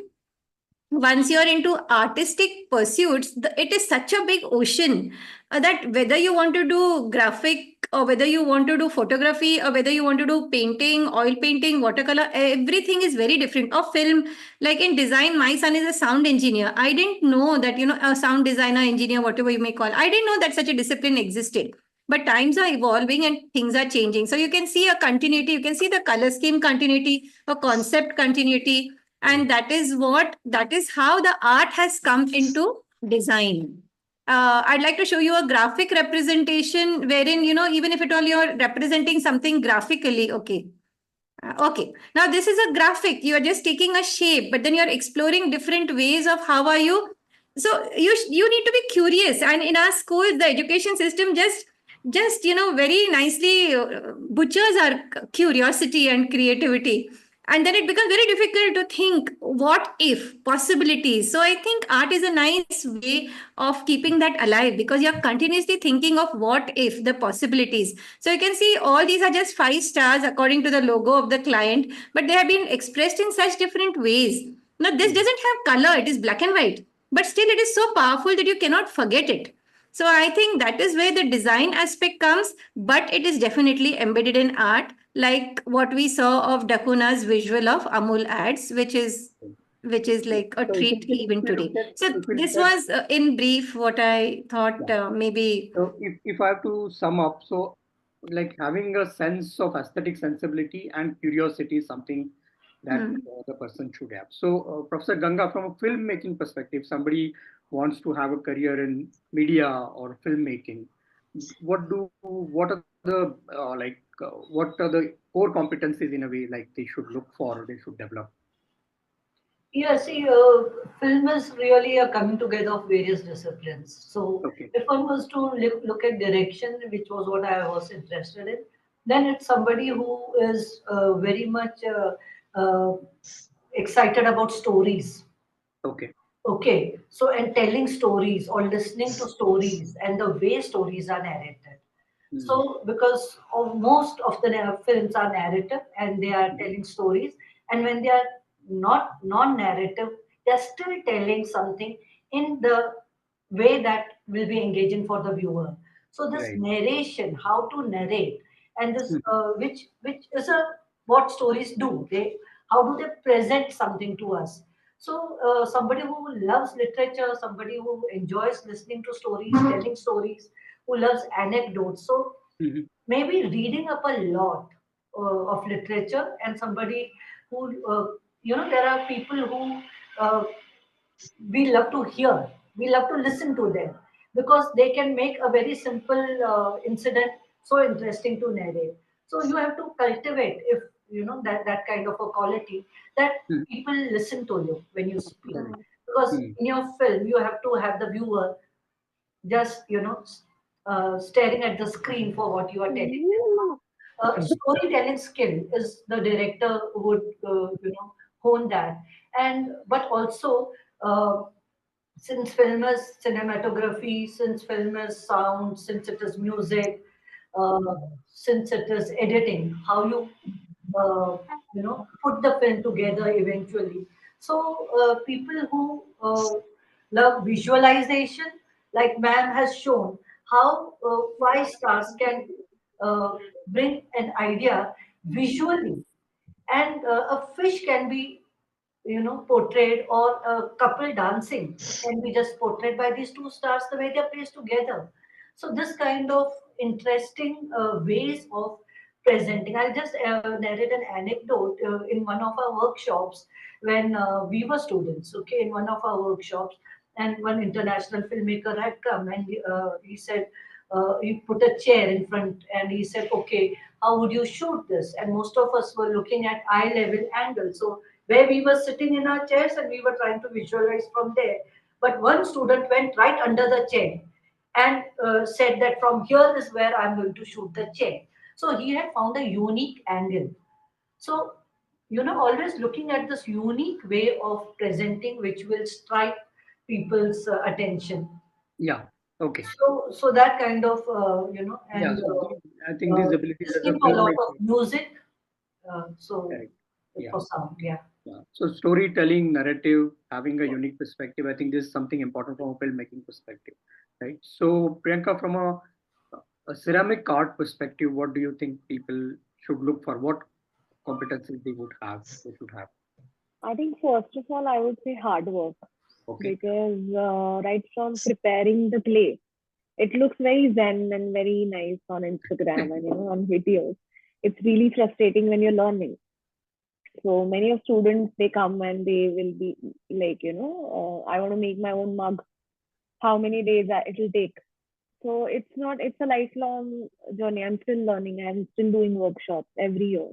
once you're into artistic pursuits, it is such a big ocean that whether you want to do graphic or whether you want to do photography or whether you want to do painting, oil painting, watercolor, everything is very different. Or film, like in design, my son is a sound engineer. I didn't know that, a sound designer, engineer, whatever you may call, I didn't know that such a discipline existed. But times are evolving and things are changing. So you can see a continuity, you can see the color scheme continuity, a concept continuity, and that is how the art has come into design. I'd like to show you a graphic representation wherein, even if at all you're representing something graphically. Okay, now this is a graphic, you are just taking a shape, but then you're exploring different ways of how are you. So you need to be curious, and in our schools the education system just very nicely butchers our curiosity and creativity, and then it becomes very difficult to think what if possibilities. So I think art is a nice way of keeping that alive, because you're continuously thinking of what if, the possibilities. So you can see all these are just 5 stars according to the logo of the client, but they have been expressed in such different ways. Now this doesn't have color, it is black and white, but still it is so powerful that you cannot forget it. So I think that is where the design aspect comes, but it is definitely embedded in art, like what we saw of Dakuna's visual of Amul ads, which is like a So treat even if we look today. at, So if we this look at, was in brief what I thought yeah. maybe. So if I have to sum up, so like having a sense of aesthetic sensibility and curiosity is something that Hmm. the person should have. So Professor Ganga, from a filmmaking perspective, somebody wants to have a career in media or filmmaking. What are the what are the core competencies in a way like they should look for, they should develop? Yeah, see, film is really a coming together of various disciplines. So, Okay. if one was to look at direction, which was what I was interested in, then it's somebody who is very much excited about stories. Okay. Okay, so and telling stories or listening to stories and the way stories are narrated. Mm. So, because of most of the films are narrative and they are telling stories, and when they are not non-narrative, they are still telling something in the way that will be engaging for the viewer. So, this Right. narration, how to narrate, and this Mhm. which is a what stories do. They how do they present something to us? So, somebody who loves literature, somebody who enjoys listening to stories, telling stories, who loves anecdotes. So Mhm. maybe reading up a lot of literature, and somebody who, there are people who we love to hear, we love to listen to them because they can make a very simple incident so interesting to narrate. So you have to cultivate, if you know that kind of a quality, that Mhm. people listen to you when you speak. Correct. Because Mm. in your film, you have to have the viewer just staring at the screen for what you are telling them. Storytelling skill is the director would hone that. And but also, since film is cinematography, since film is sound, since it is music, uh, since it is editing, how you put the film together eventually. So people who love visualization, like ma'am has shown how 5 stars can bring an idea visually, and a fish can be portrayed, or a couple dancing can be just portrayed by these 2 stars, the way they're placed together. So this kind of interesting ways of presenting. I'll just narrate an anecdote in one of our workshops when we were students, okay, in one of our workshops, and one international filmmaker had come and he said, he put a chair in front and he said, okay, how would you shoot this? And most of us were looking at eye level angle. So where we were sitting in our chairs and we were trying to visualize from there. But one student went right under the chair and said that from here is where I'm going to shoot the chair. So he had found a unique angle. So, always looking at this unique way of presenting, which will strike people's attention. Yeah. Okay. So that kind of, Yeah. and So I think these abilities as a listening to a lot of filmmaker. music. So Correct. Yeah. for sound, yeah. Yeah. So storytelling, narrative, having a unique perspective, I think this is something important from a filmmaking perspective, right? So Priyanka, from a ceramic art perspective, what do you think people should look for? What competencies they should have? I think first of all, I would say hard work, Okay. because right from preparing the clay, it looks very zen and very nice on Instagram and on videos. It's really frustrating when you're learning. So many of students, they come and they will be like, I want to make my own mug. How many days it will take? So it's not, it's a lifelong journey. I'm still learning. I'm still doing workshops every year.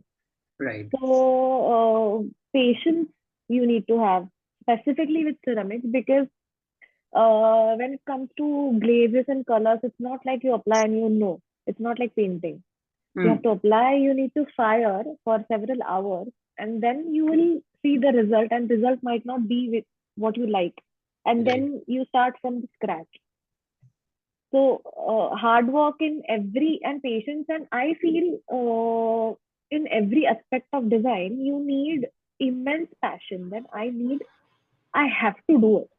Right. So patience you need to have, specifically with ceramics, because when it comes to glazes and colors, it's not like you apply and It's not like painting. You have to apply, you need to fire for several hours, and then you will see the result, and result might not be with what you like. And then you start from the scratch. So hard work in every and patience, and I feel in every aspect of design, you need immense passion. That I have to do it.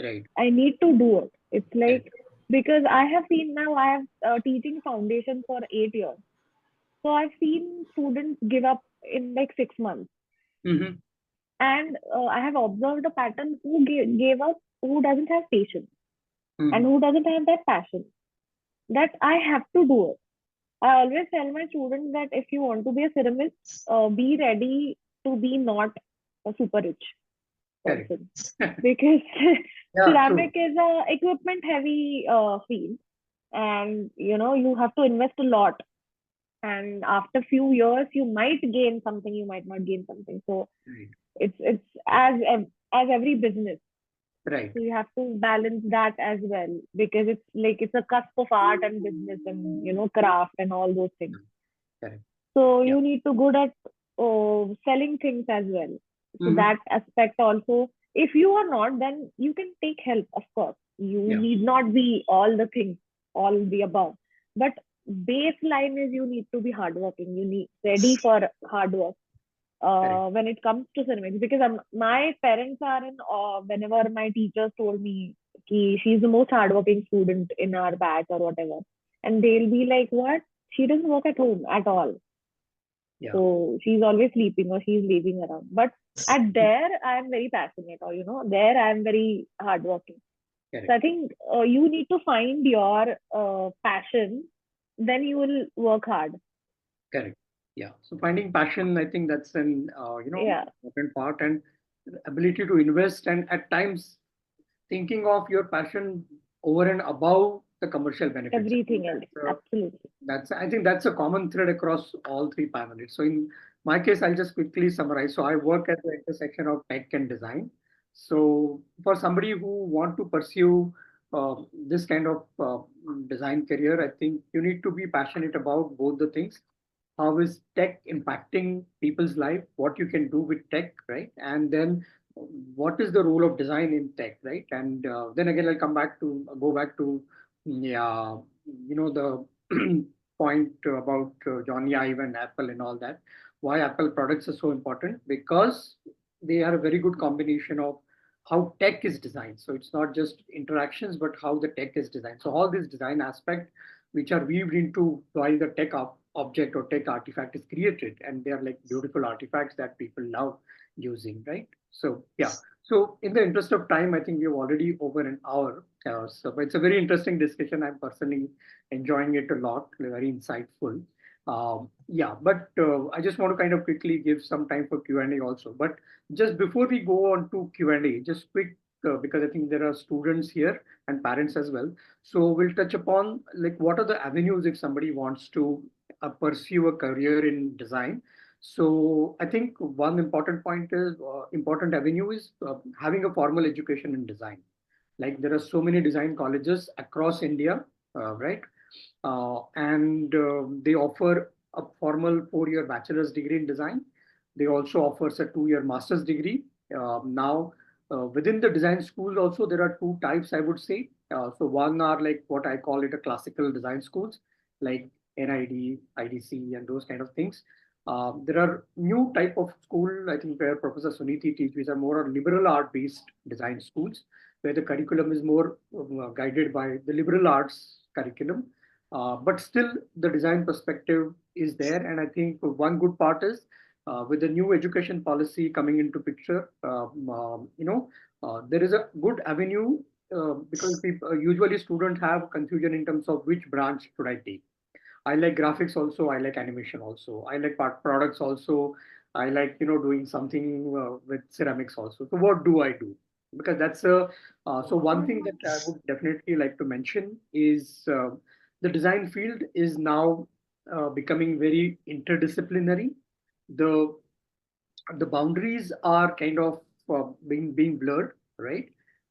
Right. I need to do it. It's like, because I have seen now, I have teaching foundation for 8 years. So I've seen students give up in like 6 months. Mm-hmm. And I have observed a pattern: who gave up, who doesn't have patience, and who doesn't have that passion. That I have to do it. I always tell my students that if you want to be a ceramist, be ready to be not a super rich person. Because ceramic is a equipment heavy field, and you have to invest a lot. And after few years, you might gain something, you might not gain something. So it's as every business. Right. So you have to balance that as well, because it's a cusp of art and business and craft and all those things. Correct. So you need to good at selling things as well. So that aspect also. If you are not, then you can take help, of course. You need not be all the things, all the above. But baseline is you need to be hardworking. You need ready for hard work. When it comes to ceramics, because my parents are in awe whenever my teachers told me she's the most hardworking student in our batch or whatever, and they'll be like, what, she doesn't work at home at all, so she's always sleeping or she's leaving around. But at there I am very passionate, or there I am very hardworking. So I think you need to find your passion, then you will work hard. Correct. Yeah. So finding passion, I think that's an important part, and ability to invest, and at times thinking of your passion over and above the commercial benefits. Everything else, absolutely. I think that's a common thread across all three panelists. So in my case, I'll just quickly summarize. So I work at the intersection of tech and design. So for somebody who want to pursue this kind of design career, I think you need to be passionate about both the things. How is tech impacting people's life? What you can do with tech, right? And then what is the role of design in tech, right? And then again, I'll go back to the point about Johnny Ive and Apple and all that. Why Apple products are so important? Because they are a very good combination of how tech is designed. So it's not just interactions, but how the tech is designed. So all these design aspects which are weaved into while the tech object or tech artifact is created, and they are like beautiful artifacts that people love using, right? So yeah. So in the interest of time, I think we have already over an hour. So it's a very interesting discussion. I'm personally enjoying it a lot, very insightful. Yeah, but I just want to kind of quickly give some time for Q&A also. But just before we go on to Q&A, just quick, because I think there are students here and parents as well. So we'll touch upon like what are the avenues if somebody wants to pursue a career in design. So I think one important point is important avenue is having a formal education in design. Like there are so many design colleges across India, right? And they offer a formal 4-year bachelor's degree in design. They also offers a 2-year master's degree. Now, within the design schools also, there are two types, I would say. So one are like what I call it a classical design schools, like NID, IDC, and those kind of things. There are new type of school, I think, where Professor Suniti teaches, which are more liberal art-based design schools, where the curriculum is more guided by the liberal arts curriculum. But still, the design perspective is there, and I think one good part is with the new education policy coming into picture, there is a good avenue because people, usually students have confusion in terms of which branch should I take. I like graphics also. I like animation also. I like products also. I like doing something with ceramics also. So what do I do? Because that's a so one thing that I would definitely like to mention is the design field is now becoming very interdisciplinary. The the boundaries are kind of being blurred, right?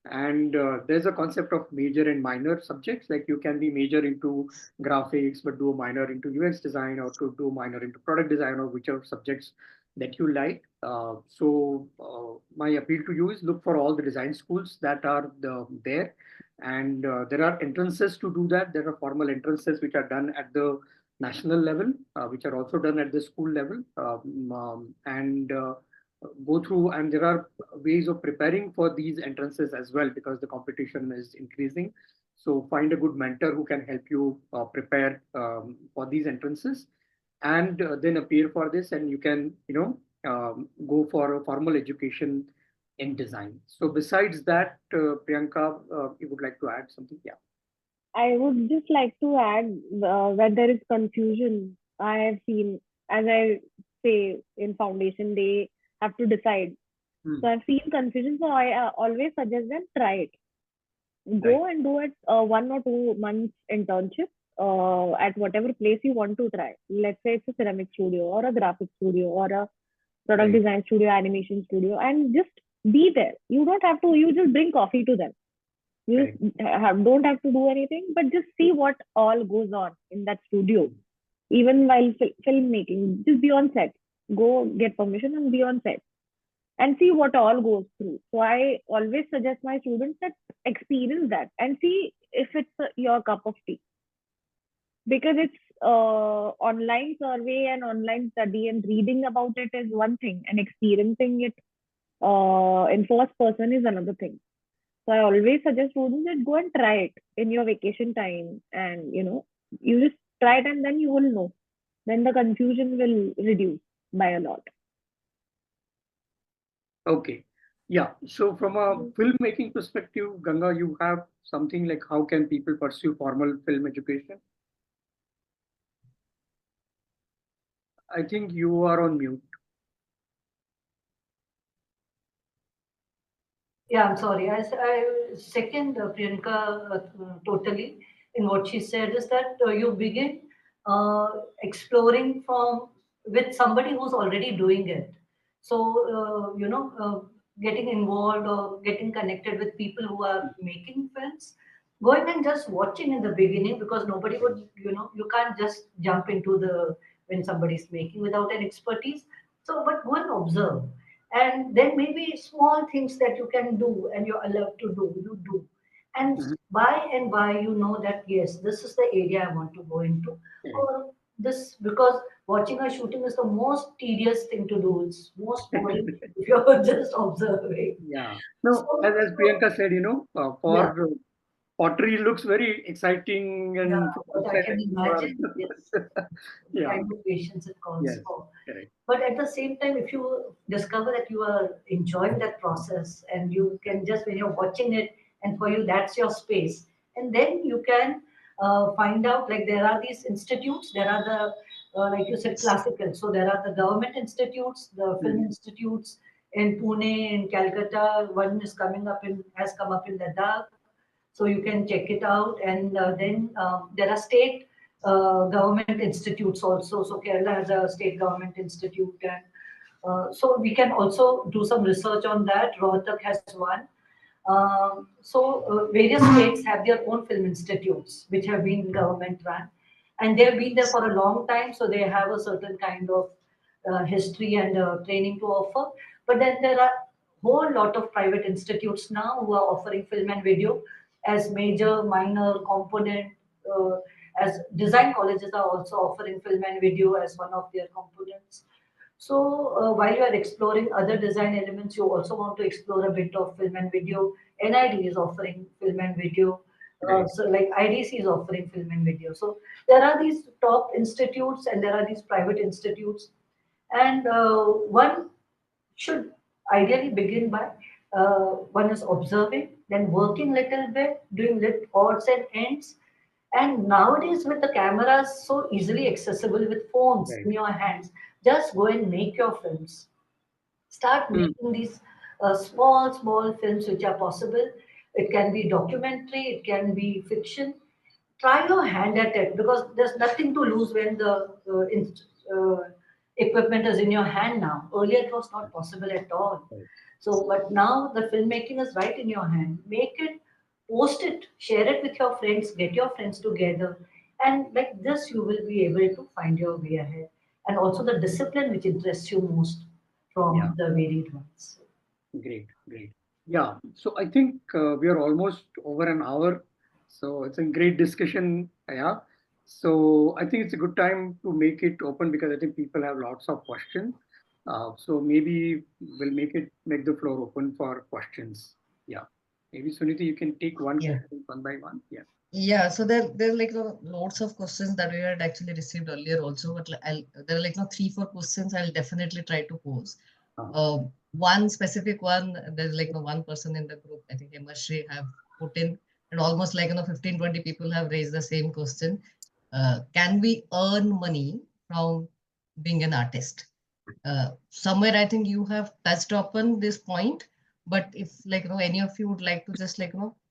And there's a concept of major and minor subjects. Like you can be major into graphics, but do a minor into UX design, or to do a minor into product design, or whichever subjects that you like. My appeal to you is look for all the design schools that are there, and there are entrances to do that. There are formal entrances which are done at the national level, which are also done at the school level, and go through. And there are ways of preparing for these entrances as well, because the competition is increasing. So find a good mentor who can help you prepare for these entrances, and then appear for this, and you can go for a formal education in design. So besides that, Priyanka, you would like to add something? Yeah. I would just like to add where there is confusion. I have seen, as I say in foundation, they have to decide. So I've seen confusion. So I always suggest them try it. Go and do it 1 or 2 months internship at whatever place you want to try. Let's say it's a ceramic studio or a graphic studio or a product design studio, animation studio, and just be there. You don't have to. You just bring coffee to them. You don't have to do anything, but just see what all goes on in that studio. Even while filmmaking, just be on set. Go get permission and be on set and see what all goes through. So I always suggest my students that experience that and see if it's your cup of tea. Because it's online survey and online study and reading about it is one thing, and experiencing it in first person is another thing. So I always suggest students that go and try it in your vacation time, and you just try it, and then you will know. Then the confusion will reduce by a lot. Okay. Yeah. So from a filmmaking perspective, Ganga, you have something like how can people pursue formal film education? I think you are on mute. Yeah, I'm sorry. I second Priyanka totally in what she said is that you begin exploring from with somebody who's already doing it. So getting involved or getting connected with people who are making films, going and just watching in the beginning, because nobody would you can't just jump into the when somebody's making without an expertise. So, but go and observe, and then maybe small things that you can do and you're allowed to do, you do. And by and by, you know that yes, this is the area I want to go into. Or this, because watching or shooting is the most tedious thing to do. It's most boring if you're just observing. Yeah. No, So, as Priyanka said, yeah, for pottery looks very exciting yeah, and from but I outside, can imagine, yes, the yeah. kind of patience it calls Yes. for. Correct. But at the same time, if you discover that you are enjoying that process, and you can just, when you're watching it, and for you, that's your space. And then you can find out, like there are these institutes, there are like you said, classical. So there are the government institutes, the film institutes in Pune, in Calcutta. One is coming up has come up in Ladakh. So you can check it out. And then there are state government institutes also. So Kerala has a state government institute. And so we can also do some research on that. Rohtak has one. Various states have their own film institutes, which have been government run, and they've been there for a long time, so they have a certain kind of history and training to offer. But then there are whole lot of private institutes now who are offering film and video as major, minor component. As design colleges are also offering film and video as one of their components. So while you are exploring other design elements, you also want to explore a bit of film and video. NID is offering film and video. So like IDC is offering film and video. So there are these top institutes and there are these private institutes. And one should ideally begin by one is observing, then working little bit, doing odds and ends. And nowadays, with the cameras so easily accessible with phones in your hands, just go and make your films. Start making these small films which are possible. It can be documentary, it can be fiction. Try your hand at it because there's nothing to lose when the equipment is in your hand now. Earlier, it was not possible at all. So, but now the filmmaking is right in your hand. Make it, post it, share it with your friends, get your friends together, and like this, you will be able to find your way ahead. And also the discipline which interests you most from the varied ones. Great, great. Yeah, so I think we are almost over an hour. So it's a great discussion. Yeah. So I think it's a good time to make it open because I think people have lots of questions. So maybe we'll make the floor open for questions. Yeah. Maybe Suniti, you can take one by one. Yeah. Yeah, so there are like lots of questions that we had actually received earlier also, but there are like 3-4 questions I'll definitely try to pose. One specific one, there's like one person in the group, I think Emashri have put in, and almost like 15-20 people have raised the same question. Can we earn money from being an artist? Somewhere I think you have touched upon this point, but if any of you would like to just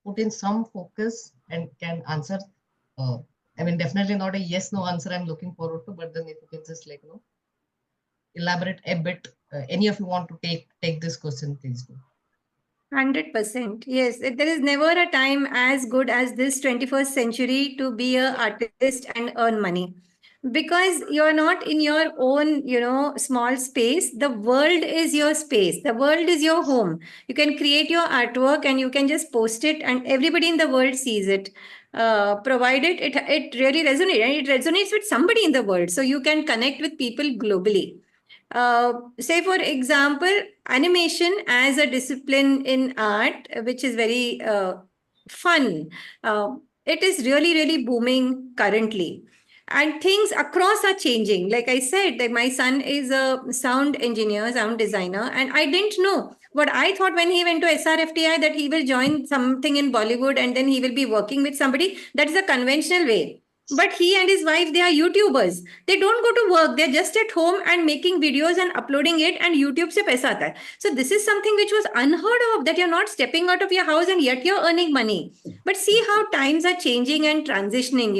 put in some focus and can answer, I mean definitely not a yes no answer I'm looking forward to, but then if you can just elaborate a bit, any of you want to take this question, please do. 100%. Yes, there is never a time as good as this 21st century to be an artist and earn money. Because you're not in your own, small space. The world is your space. The world is your home. You can create your artwork and you can just post it and everybody in the world sees it. Provided it really resonates. And it resonates with somebody in the world. So you can connect with people globally. Say, for example, animation as a discipline in art, which is very fun. It is really, really booming currently. And things across are changing. Like I said, that my son is a sound engineer, sound designer, and I didn't know what I thought when he went to SRFTI that he will join something in Bollywood and then he will be working with somebody. That is a conventional way. But he and his wife, they are YouTubers. They don't go to work. They're just at home and making videos and uploading it, and YouTube se paisa aata hai. So this is something which was unheard of, that you're not stepping out of your house and yet you're earning money. But see how times are changing and transitioning,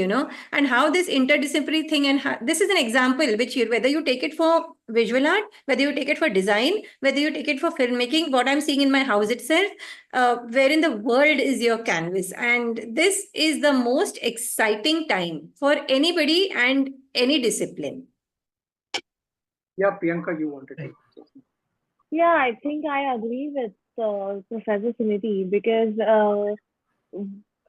and how this interdisciplinary thing, and this is an example which whether you take it for visual art, whether you take it for design, whether you take it for filmmaking, what I'm seeing in my house itself, wherein the world is your canvas. And this is the most exciting time for anybody and any discipline. Yeah, Priyanka, you wanted to. Yeah, I think I agree with Professor Suniti because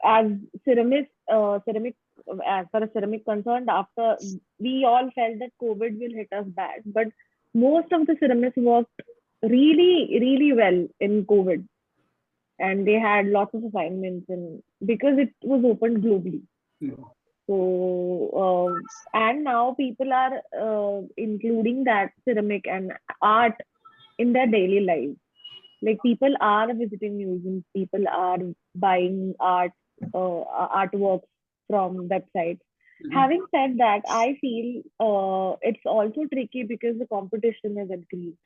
as ceramic, as far as ceramic concerned, after we all felt that COVID will hit us bad, but most of the ceramics worked really, really well in COVID, and they had lots of assignments, and because it was opened globally. So, and now people are including that ceramic and art in their daily lives. Like people are visiting museums, people are buying artworks from websites. Having said that, I feel it's also tricky because the competition is increased.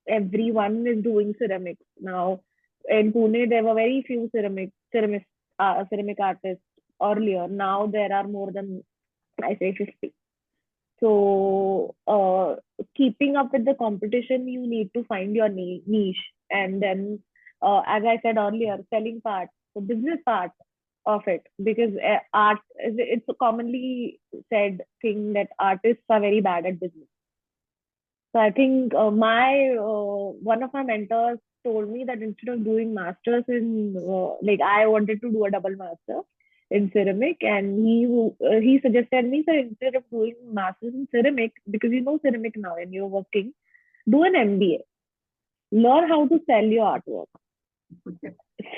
Everyone is doing ceramics now. In Pune, there were very few ceramic artists earlier. Now there are more than, I say, 50. So keeping up with the competition, you need to find your niche, and then, as I said earlier, selling part, the business part of it, because art it's a commonly said thing that artists are very bad at business. So I think my one of my mentors told me that instead of doing masters in like I wanted to do a double master in ceramic, and he suggested me that instead of doing masters in ceramic, because you know ceramic now and you're working, do an MBA, learn how to sell your artwork.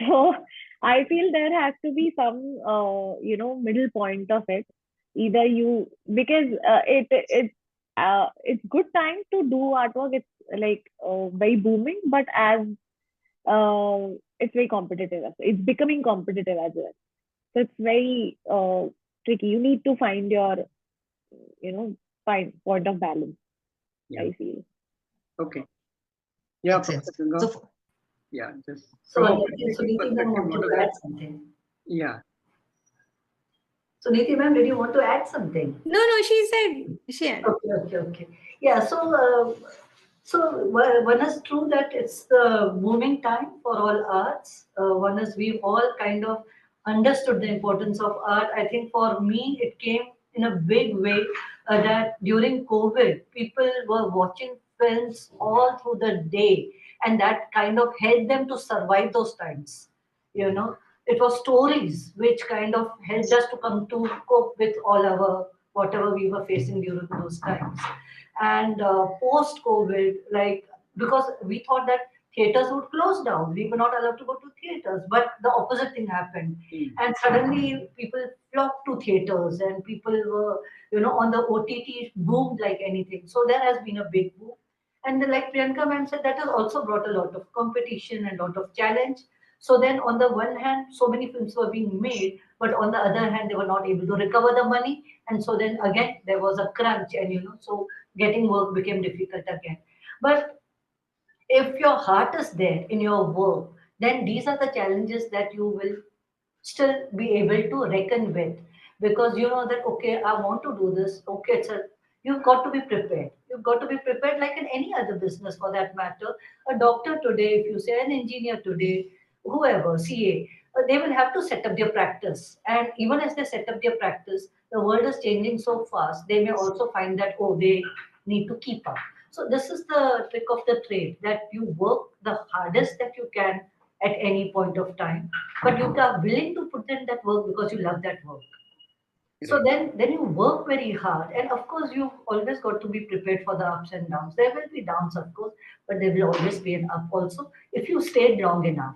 So I feel there has to be some middle point of it. Either you, because it's good time to do artwork. It's like very booming, but as it's very competitive. It's becoming competitive as well. So it's very tricky. You need to find your point of balance. Yeah. I feel. Okay. Yeah. Makes sense. So, yeah. Just so Neeti ma'am want to add something. Yeah. So Neeti ma'am, did you want to add something? No, she said. Okay. Yeah. So one is true that it's the booming time for all arts. One is we've all kind of understood the importance of art. I think for me it came in a big way that during COVID people were watching films all through the day, and that kind of helped them to survive those times. It was stories which kind of helped us to come to cope with all our whatever we were facing during those times. And post COVID, like, because we thought that theaters would close down, we were not allowed to go to theaters, but the opposite thing happened. And suddenly people flocked to theaters, and people were, on the OTT boomed like anything. So there has been a big boom. And then, like Priyanka ma'am said, that has also brought a lot of competition and a lot of challenge. So then, on the one hand, so many films were being made, but on the other hand, they were not able to recover the money. And so then again, there was a crunch, and so getting work became difficult again. But if your heart is there in your work, then these are the challenges that you will still be able to reckon with, because you know that okay, I want to do this. Okay, you've got to be prepared. You've got to be prepared, like in any other business for that matter. A doctor today, if you say an engineer today, whoever, CA, they will have to set up their practice. And even as they set up their practice, the world is changing so fast. They may also find that they need to keep up. So this is the trick of the trade, that you work the hardest that you can at any point of time, but you are willing to put in that work because you love that work. So then you work very hard, and of course you've always got to be prepared for the ups and downs. There will be downs, of course, but there will always be an up also if you stayed long enough.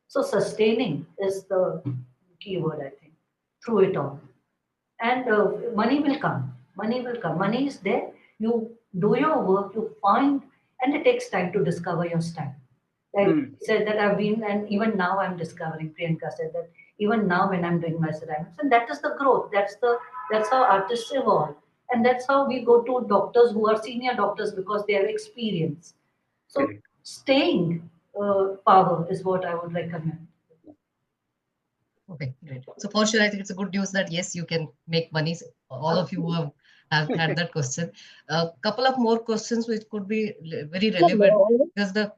So sustaining is the key word, I think, through it all. And money will come. Money will come. Money is there. You do your work, you find, and it takes time to discover your style. Like said that I've been, and even now I'm discovering. Priyanka said that even now when I'm doing my ceramics, and that is the growth. That's how artists evolve, and that's how we go to doctors who are senior doctors because they have experience. So staying power is what I would recommend. Okay, great. So for sure, I think it's a good news that yes, you can make money. All of you who have had that question. A couple of more questions which could be very relevant, because the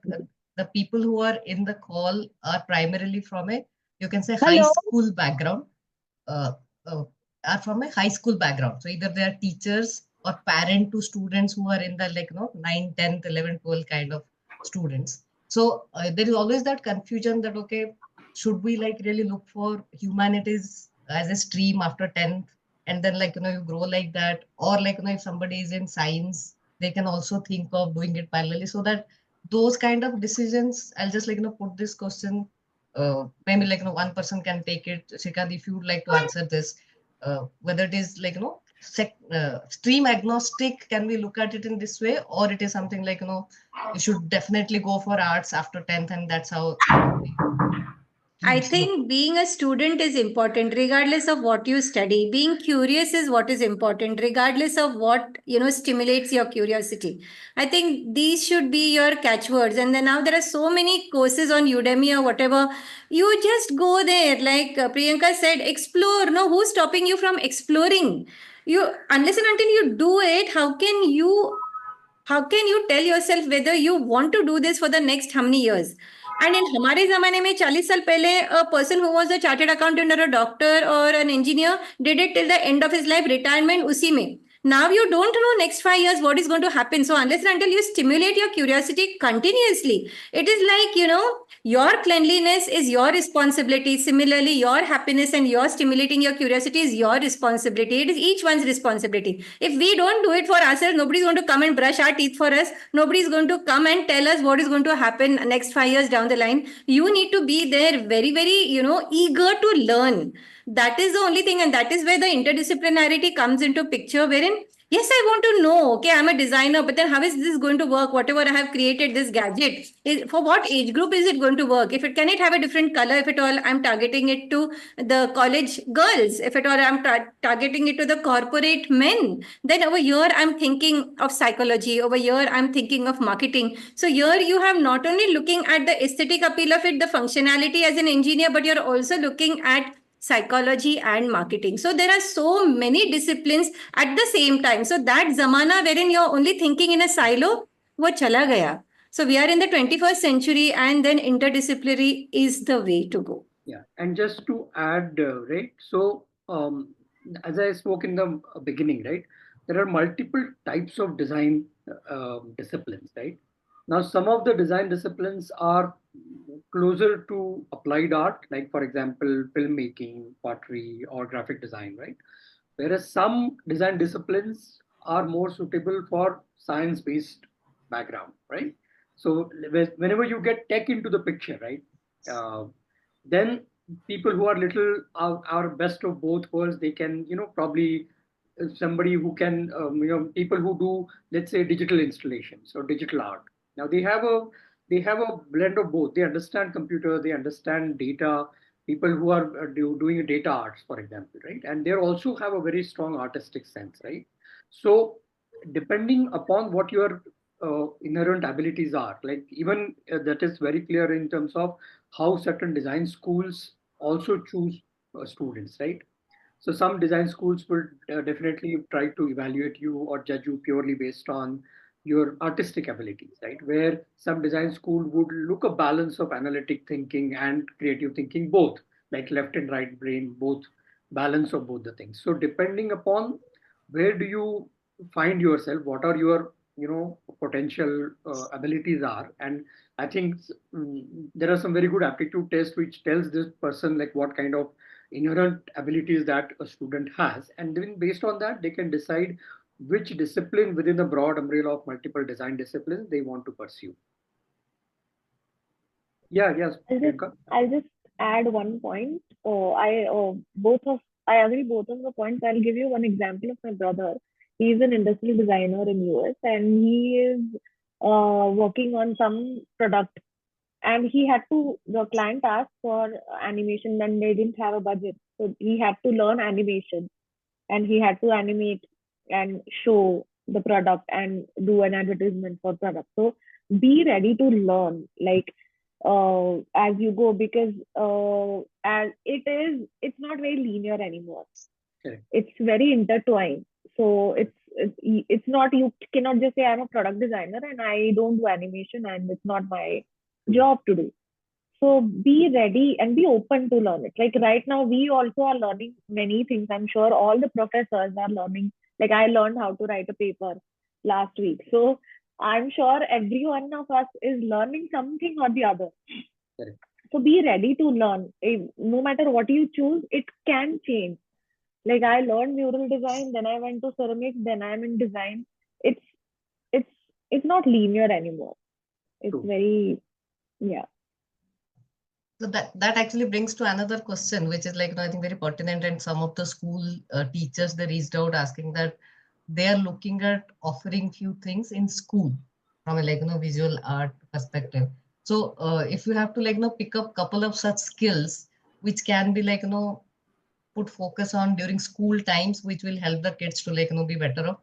people who are in the call are primarily from you can say high school background, uh, are from a high school background. So either they are teachers or parent to students who are in the 9, 10th, 11th, 12th kind of students. So there is always that confusion that, okay, should we really look for humanities as a stream after 10th, and then you grow like that, or if somebody is in science, they can also think of doing it parallelly. So that those kind of decisions, I'll just put this question. Maybe one person can take it. Shrikant, if you would like to answer this, whether it is stream agnostic, can we look at it in this way, or it is something you should definitely go for arts after 10th, and that's how it should be. I think being a student is important regardless of what you study. Being curious is what is important regardless of what, stimulates your curiosity. I think these should be your catchwords. And then now there are so many courses on Udemy or whatever. You just go there. Like Priyanka said, explore. No, who's stopping you from exploring? Unless and until you do it, how can you tell yourself whether you want to do this for the next how many years? And in हमारे ज़माने में 40 साल पहले a person who was a chartered accountant or a doctor or an engineer did it till the end of his life, retirement उसी में. Now you don't know next 5 years what is going to happen. So unless and until you stimulate your curiosity continuously, it is like, your cleanliness is your responsibility. Similarly, your happiness and your stimulating your curiosity is your responsibility. It is each one's responsibility. If we don't do it for ourselves, nobody's going to come and brush our teeth for us. Nobody's going to come and tell us what is going to happen next 5 years down the line. You need to be there very, very, eager to learn. That is the only thing, and that is where the interdisciplinarity comes into picture, wherein yes, I want to know, okay, I'm a designer, but then how is this going to work? Whatever I have created, this gadget, for what age group is it going to work? If it can it have a different color, if at all I'm targeting it to the college girls, if at all I'm targeting it to the corporate men, then over here I'm thinking of psychology, over here I'm thinking of marketing. So here you have not only looking at the aesthetic appeal of it, the functionality as an engineer, but you're also looking at psychology and marketing. So there are so many disciplines at the same time. So that zamana wherein you're only thinking in a silo, wo chala gaya. So we are in the 21st century, and then interdisciplinary is the way to go. Yeah, and just to add, right, so as I spoke in the beginning, right, there are multiple types of design disciplines, right? Now, some of the design disciplines are closer to applied art, like for example, filmmaking, pottery, or graphic design, right? Whereas some design disciplines are more suitable for science-based background, right? So whenever you get tech into the picture, right, then people who are little are best of both worlds. They can, probably somebody who can, people who do, let's say, digital installations or digital art. Now they have a blend of both. They understand computer, they understand data. People who are doing data arts, for example, right, and they also have a very strong artistic sense, right? So depending upon what your inherent abilities are, like even that is very clear in terms of how certain design schools also choose students, right? So some design schools will definitely try to evaluate you or judge you purely based on your artistic abilities, right? Where some design school would look a balance of analytic thinking and creative thinking, both, like left and right brain, both, balance of both the things. So depending upon where do you find yourself, what are your potential abilities are, and I think there are some very good aptitude tests which tells this person like what kind of inherent abilities that a student has, and then based on that they can decide which discipline within the broad umbrella of multiple design disciplines they want to pursue. Yes. I'll just add one point. I agree both of the points. I'll give you one example of my brother. He's an industrial designer in US, and he is working on some product, and the client asked for animation, and they didn't have a budget, so he had to learn animation, and he had to animate and show the product and do an advertisement for product. So be ready to learn, like as you go, because as it's not very linear anymore. Okay. It's very intertwined. So it's not, you cannot just say I'm a product designer and I don't do animation and it's not my job to do. So be ready and be open to learn it. Like right now, we also are learning many things. I'm sure all the professors are learning. Like I learned how to write a paper last week. So I'm sure every one of us is learning something or the other. Correct. So be ready to learn. No matter what you choose, it can change. Like I learned mural design, then I went to ceramics, then I'm in design. It's not linear anymore. It's True. very, yeah. So that actually brings to another question, which is like, I think very pertinent, and some of the school teachers, they reached out asking that they are looking at offering few things in school from a visual art perspective. So if you have to like pick up couple of such skills which can be like put focus on during school times, which will help the kids to like be better off.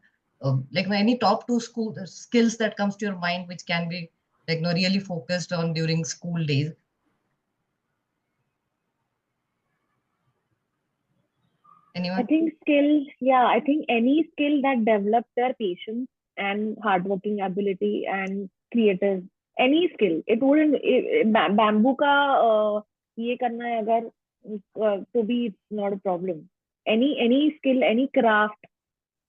Like any top two school skills that comes to your mind which can be like really focused on during school days. Anyone? I think I think any skill that develops their patience and hardworking ability and creative, any skill. It wouldn't, bamboo ka, ये करना है अगर, to be, it's not a problem. Any skill, any craft,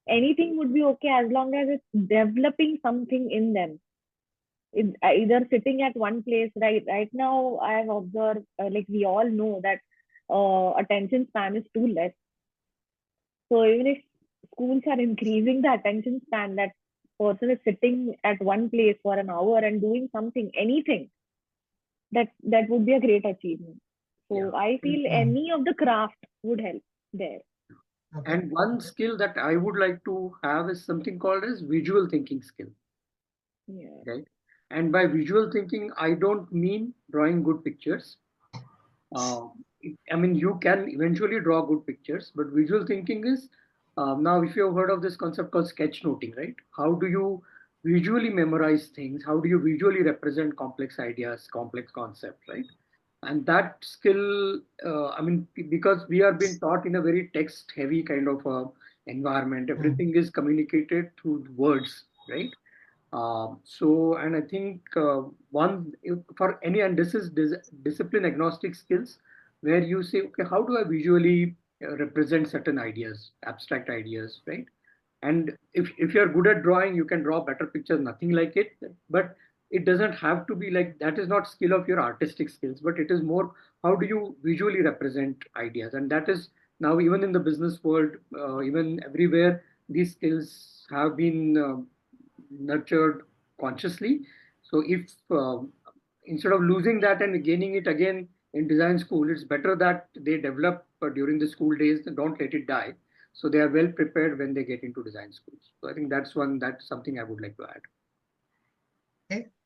anything would be okay as long as it's developing something in them. It's either sitting at one place, right now I have observed, like we all know that attention span is too less. So even if schools are increasing the attention span, that person is sitting at one place for an hour and doing something, anything, that would be a great achievement. So I feel any of the craft would help there. Okay. And one skill that I would like to have is something called as visual thinking skill. Yeah. Right? And by visual thinking, I don't mean drawing good pictures. I mean, you can eventually draw good pictures, but visual thinking is now, if you've heard of this concept called sketchnoting, right? How do you visually memorize things? How do you visually represent complex ideas, complex concepts, right? And that skill, I mean, because we are being taught in a very text heavy kind of environment, everything is communicated through words, right? So, and I think for any, and this is discipline agnostic skills, where you say, okay, how do I visually represent certain ideas, abstract ideas, right? And if you're good at drawing, you can draw better pictures, nothing like it. But it doesn't have to be like that. Is not skill of your artistic skills, but it is more how do you visually represent ideas, and that is now even in the business world, even everywhere, these skills have been nurtured consciously. So if instead of losing that and gaining it again in design school, it's better that they develop during the school days and don't let it die. So they are well prepared when they get into design schools. So I think that's something I would like to add.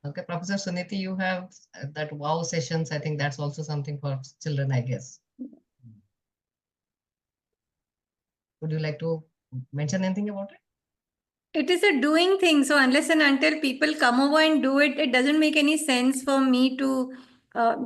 Okay, Professor Suniti, you have that wow sessions. I think that's also something for children, I guess. Would you like to mention anything about it? It is a doing thing. So unless and until people come over and do it, it doesn't make any sense for me to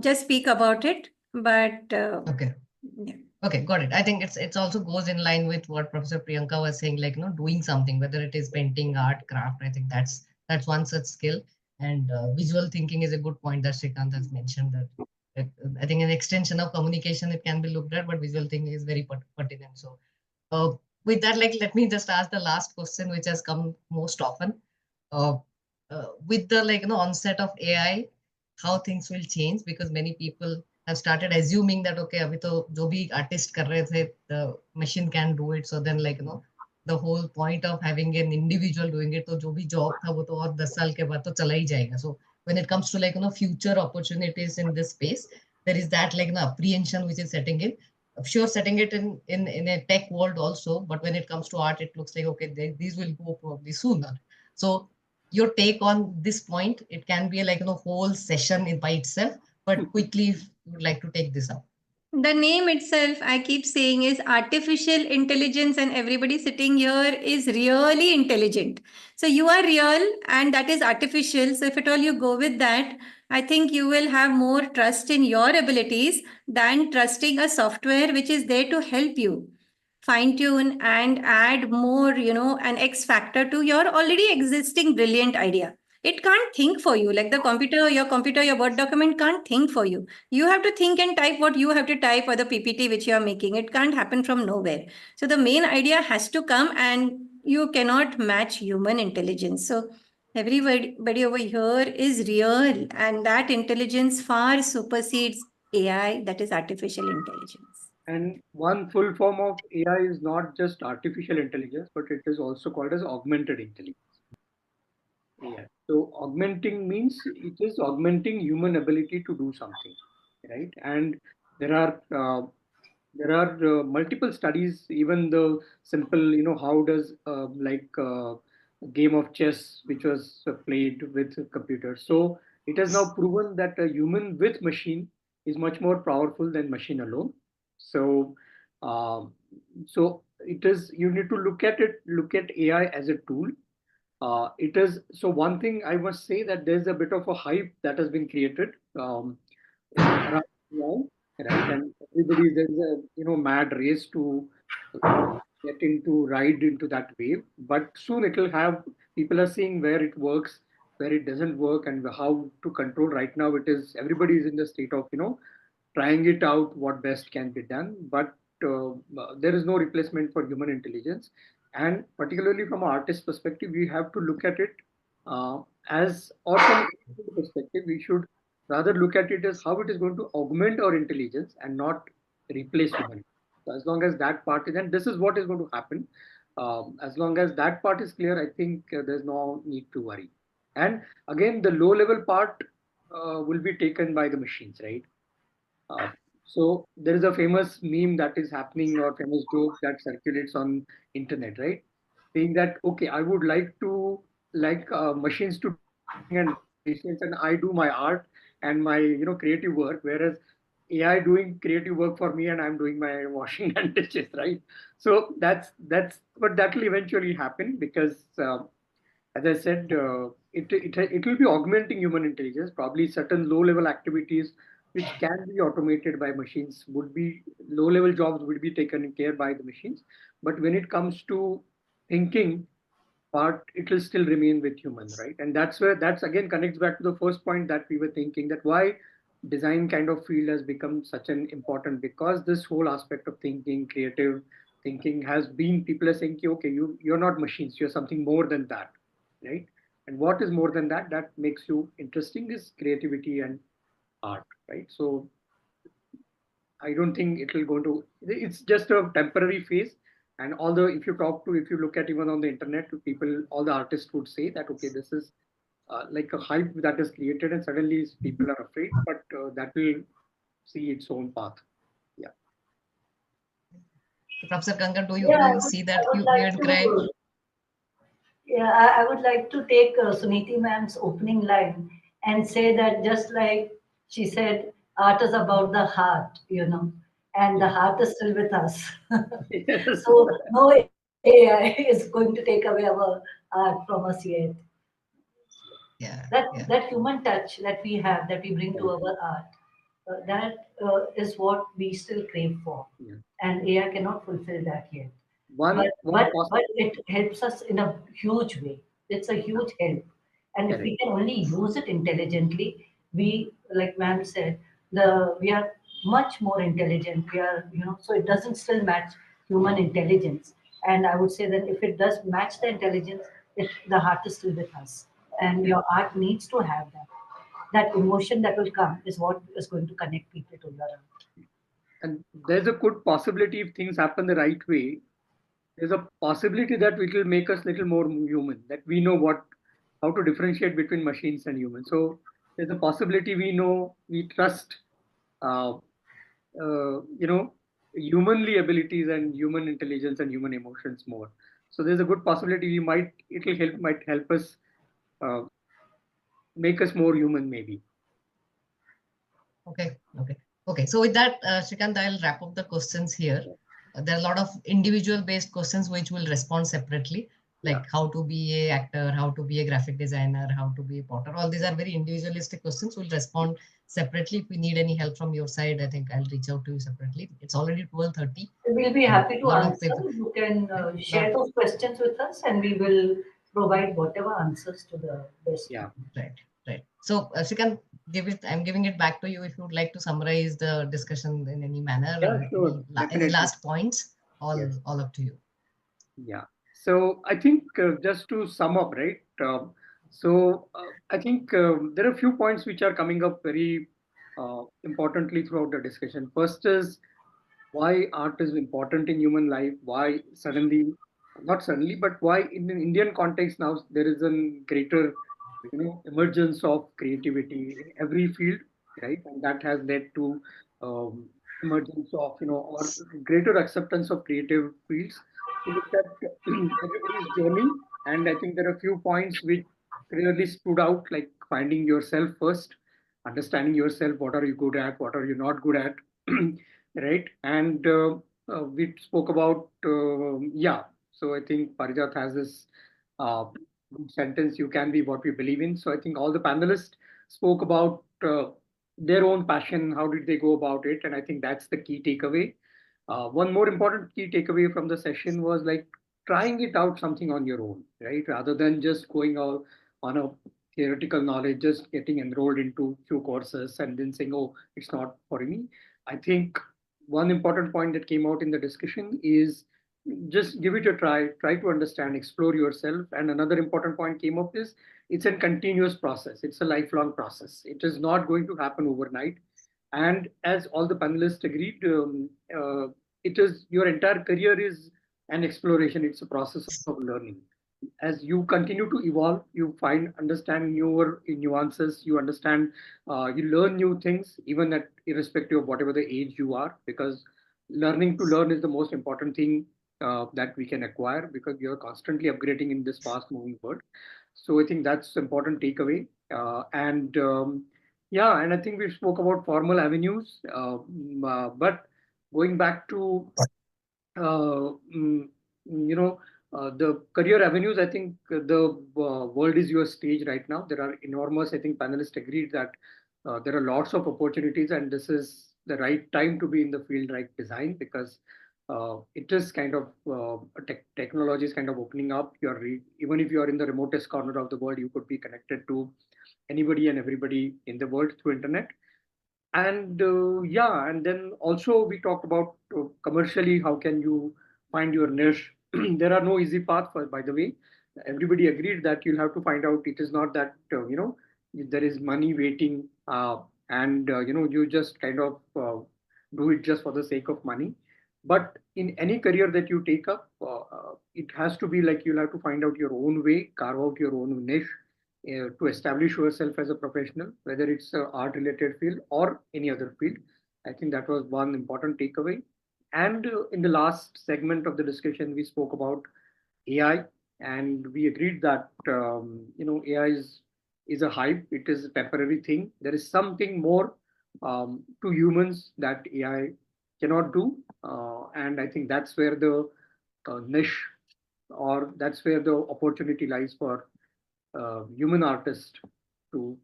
just speak about it. But okay. Yeah. Okay, got it. I think it's also goes in line with what Professor Priyanka was saying, like doing something, whether it is painting, art, craft. I think that's one such skill. And visual thinking is a good point that Shrikant has mentioned. That I think an extension of communication, it can be looked at, but visual thinking is very pertinent. So with that, like, let me just ask the last question, which has come most often. With the onset of AI, how things will change, because many people have started assuming that okay, abhi to jo bhi artist kar rahe the, the machine can do it. So then the whole point of having an individual doing it, to jo bhi job tha wo to aur 10 saal ke baad to chala hi jayega. So when it comes to future opportunities in this space, there is that apprehension which is setting in. Sure, setting it in a tech world also, but when it comes to art, it looks like okay, these will go probably sooner. So your take on this point, it can be like whole session in by itself, but quickly if you would like to take this up. The name itself, I keep saying, is artificial intelligence, and everybody sitting here is really intelligent. So you are real, and that is artificial. So if at all you go with that, I think you will have more trust in your abilities than trusting a software which is there to help you fine tune and add more, an X factor to your already existing brilliant idea. It can't think for you. Like your Word document can't think for you. You have to think and type what you have to type for the PPT which you are making. It can't happen from nowhere. So the main idea has to come, and you cannot match human intelligence. So everybody over here is real, and that intelligence far supersedes AI, that is artificial intelligence. And one full form of AI is not just artificial intelligence, but it is also called as augmented intelligence. Yeah. So augmenting means it is augmenting human ability to do something, right? And there are multiple studies, even the simple, how does game of chess, which was played with computers. So it has now proven that a human with machine is much more powerful than machine alone. So, so it is, you need to look at it, look at AI as a tool. It is, so one thing I must say that there's a bit of a hype that has been created around AI, right? And everybody, there's a, mad race to get into, ride into that wave. But soon it will have, people are seeing where it works, where it doesn't work, and how to control. Right now, it is, everybody is in the state of, trying it out, what best can be done. But there is no replacement for human intelligence. And particularly from an artist perspective, we have to look at it as, or from a perspective, we should rather look at it as how it is going to augment our intelligence and not replace human. So as long as that part is, and this is what is going to happen, as long as that part is clear, I think there's no need to worry. And again, the low level part will be taken by the machines, right? So there is a famous meme that is happening, or famous joke that circulates on internet, right? Saying that, okay, I would like to, like machines to do washing and dishes, and I do my art and my creative work, whereas AI doing creative work for me and I'm doing my washing and dishes, right? So that's but that will eventually happen because as I said, it will be augmenting human intelligence. Probably certain low level activities which can be automated by machines would be, low level jobs would be taken care by the machines. But when it comes to thinking part, it will still remain with human, right? And that's where, that's again connects back to the first point that we were thinking, that why design kind of field has become such an important, because this whole aspect of thinking, creative thinking has been, people are saying, okay, you're not machines, you're something more than that, right? And what is more than that, that makes you interesting, is creativity and art, right? So I don't think it will go to, it's just a temporary phase. And although if you talk to, if you look at even on the internet, people, all the artists would say that, okay, this is like a hype that is created and suddenly people are afraid, but that will see its own path. Yeah. Professor Kankan, do Yeah, you see I that would you like and cry? to. Yeah, I would like to take Suniti ma'am's opening line and say that just like she said, art is about the heart, and the heart is still with us. Yes. So no AI is going to take away our art from us yet. Yeah, That yeah. that human touch that we have, that we bring to our art, that is what we still crave for, Yeah. and AI cannot fulfill that yet. One, But one but possible. but it helps us in a huge way. It's a huge help, and if Correct. we can only use it intelligently, we, like ma'am said, we are much more intelligent. We are, so it doesn't still match human intelligence. And I would say that if it does match the intelligence, the heart is still with us, and Yeah. your art needs to have that. That emotion that will come is what is going to connect people to your art. And there's a good possibility, if things happen the right way, there's a possibility that it will make us little more human, that we know what, how to differentiate between machines and humans. So there's a possibility, we know, we trust uh, humanly abilities and human intelligence and human emotions more. So there's a good possibility we might, it will help, might help us uh, make us more human maybe. Okay, okay, okay. So with that, Shrikant, I'll wrap up the questions here. There are a lot of individual based questions which will respond separately, like how to be a actor, how to be a graphic designer, how to be a potter. All these are very individualistic questions. We'll respond separately. If we need any help from your side, I think I'll reach out to you separately. It's already 12:30. We'll be And happy a to lot of answer. people, You can right? share those questions with us, and we will provide whatever answers to the best. Yeah. Right, right. So, Shrikant, I'm giving it back to you if you would like to summarize the discussion in any manner, Yeah, sure. any Definitely. last points, Yes. all up to you. Yeah. So I think just to sum up, right? I think there are a few points which are coming up very importantly throughout the discussion. First is why art is important in human life. Why suddenly, not suddenly, but why in the Indian context now there is a greater, emergence of creativity in every field, right? And that has led to emergence of, or greater acceptance of creative fields. We looked at everybody's journey, and I think there are a few points which clearly stood out, like finding yourself first, understanding yourself, what are you good at, what are you not good at, right? And we spoke about, yeah. So I think Parijat has this uh, sentence, you can be what we believe in. So I think all the panelists spoke about their own passion, how did they go about it? And I think that's the key takeaway. One more important key takeaway from the session was like trying it out something on your own, right? Rather than just going out on a theoretical knowledge, just getting enrolled into few courses and then saying, oh, it's not for me. I think one important point that came out in the discussion is just give it a try to understand, explore yourself. And another important point came up is it's a continuous process. It's a lifelong process. It is not going to happen overnight. And as all the panelists agreed, it is your entire career is an exploration. It's a process of learning. As you continue to evolve, you find understand newer nuances. You understand, you learn new things, even at irrespective of whatever the age you are, because learning to learn is the most important thing that we can acquire because you're constantly upgrading in this fast moving world. So I think that's important takeaway. And yeah, and I think we spoke about formal avenues, but going back to you know, the career avenues, I think the world is your stage right now. There are enormous, I think panelists agreed that there are lots of opportunities and this is the right time to be in the field like design because it is kind of technology is kind of opening up. Even if you are in the remotest corner of the world, you could be connected to anybody and everybody in the world through internet. And yeah, and then also we talked about commercially, how can you find your niche? There are no easy path for, by the way. Everybody agreed that you'll have to find out. It is not that, you know, there is money waiting and, you know, you just kind of do it just for the sake of money. But in any career that you take up, it has to be like you'll have to find out your own way, carve out your own niche to establish yourself as a professional, whether it's an art related field or any other field. I think that was one important takeaway. And in the last segment of the discussion, we spoke about AI, and we agreed that you know AI is a hype. It is a temporary thing. There is something more to humans that AI cannot do, and I think that's where the niche or that's where the opportunity lies for human artist to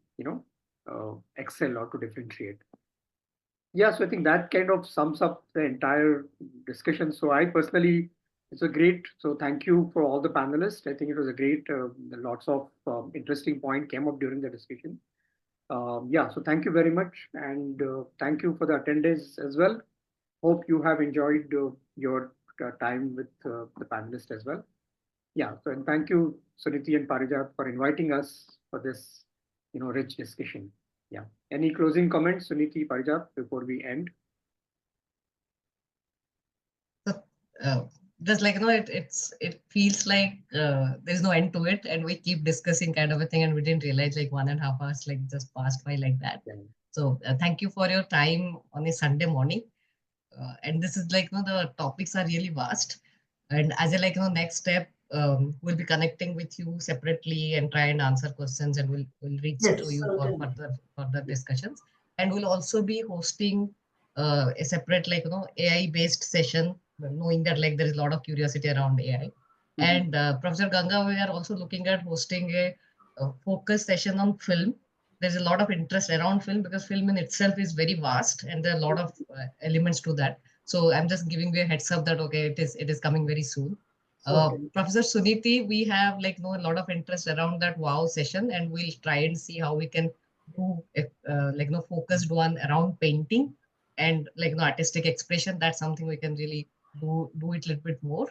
excel or to differentiate. Yeah, so I think that kind of sums up the entire discussion. So I personally, it's a great. So thank you for all the panelists. I think it was a great. Lots of interesting point came up during the discussion. Yeah, so thank you very much, and thank you for the attendance as well. Hope you have enjoyed your time with the panelists as well. Yeah, so and thank you, Suniti and Parijat, for inviting us for this, rich discussion. Yeah. Any closing comments, Suniti, Parijat, before we end? So, just like it feels like there's no end to it, and we keep discussing kind of a thing, and we didn't realize like 1.5 hours like just passed by like that. Yeah. So thank you for your time on a Sunday morning. And this is like the topics are really vast, and as a next step, we'll be connecting with you separately and try and answer questions, and we'll reach to you for further discussions. And we'll also be hosting a separate AI based session, knowing that there is a lot of curiosity around AI. And Professor Ganga, we are also looking at hosting a focus session on film. There's a lot of interest around film because film in itself is very vast and there are a lot of elements to that. So I'm just giving you a heads up that okay, it is coming very soon. Professor Suniti, we have a lot of interest around that wow session, and we'll try and see how we can do focused one around painting and artistic expression. That's something we can really do it a little bit more.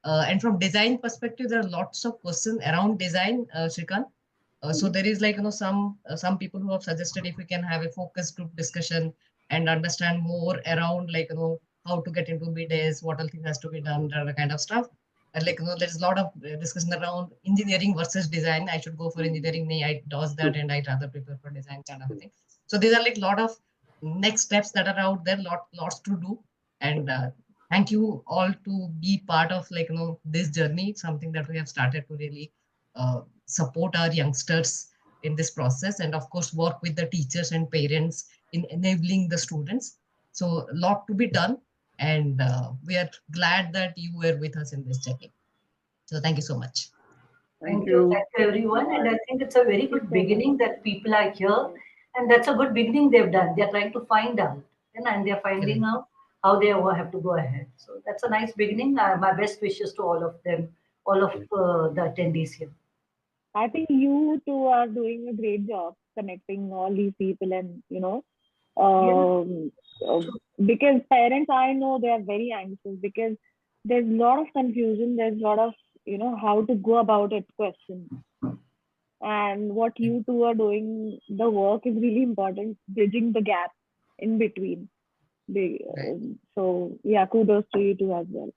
And from design perspective, there are lots of questions around design, Shrikant. So there is some people who have suggested if we can have a focus group discussion and understand more around how to get into mid-days, what all things has to be done, that kind of stuff. And there's a lot of discussion around engineering versus design. I should go for engineering, I does that, and I'd rather prepare for design kind of thing. So these are a lot of next steps that are out there, lots to do. And thank you all to be part of this journey. It's something that we have started to really support our youngsters in this process, and of course work with the teachers and parents in enabling the students. So a lot to be done, and we are glad that you were with us in this journey. So thank you so much. Thank you, everyone. And I think it's a very good beginning that people are here, and that's a good beginning they've done. They're trying to find out, and they're finding out how they have to go ahead. So that's a nice beginning. My best wishes to all of them, all of the attendees here. I think you two are doing a great job connecting all these people, and because parents, I know they are very anxious because there's a lot of confusion. There's a lot of how to go about it question. And what you two are doing, the work is really important, bridging the gap in between. So yeah, kudos to you two as well.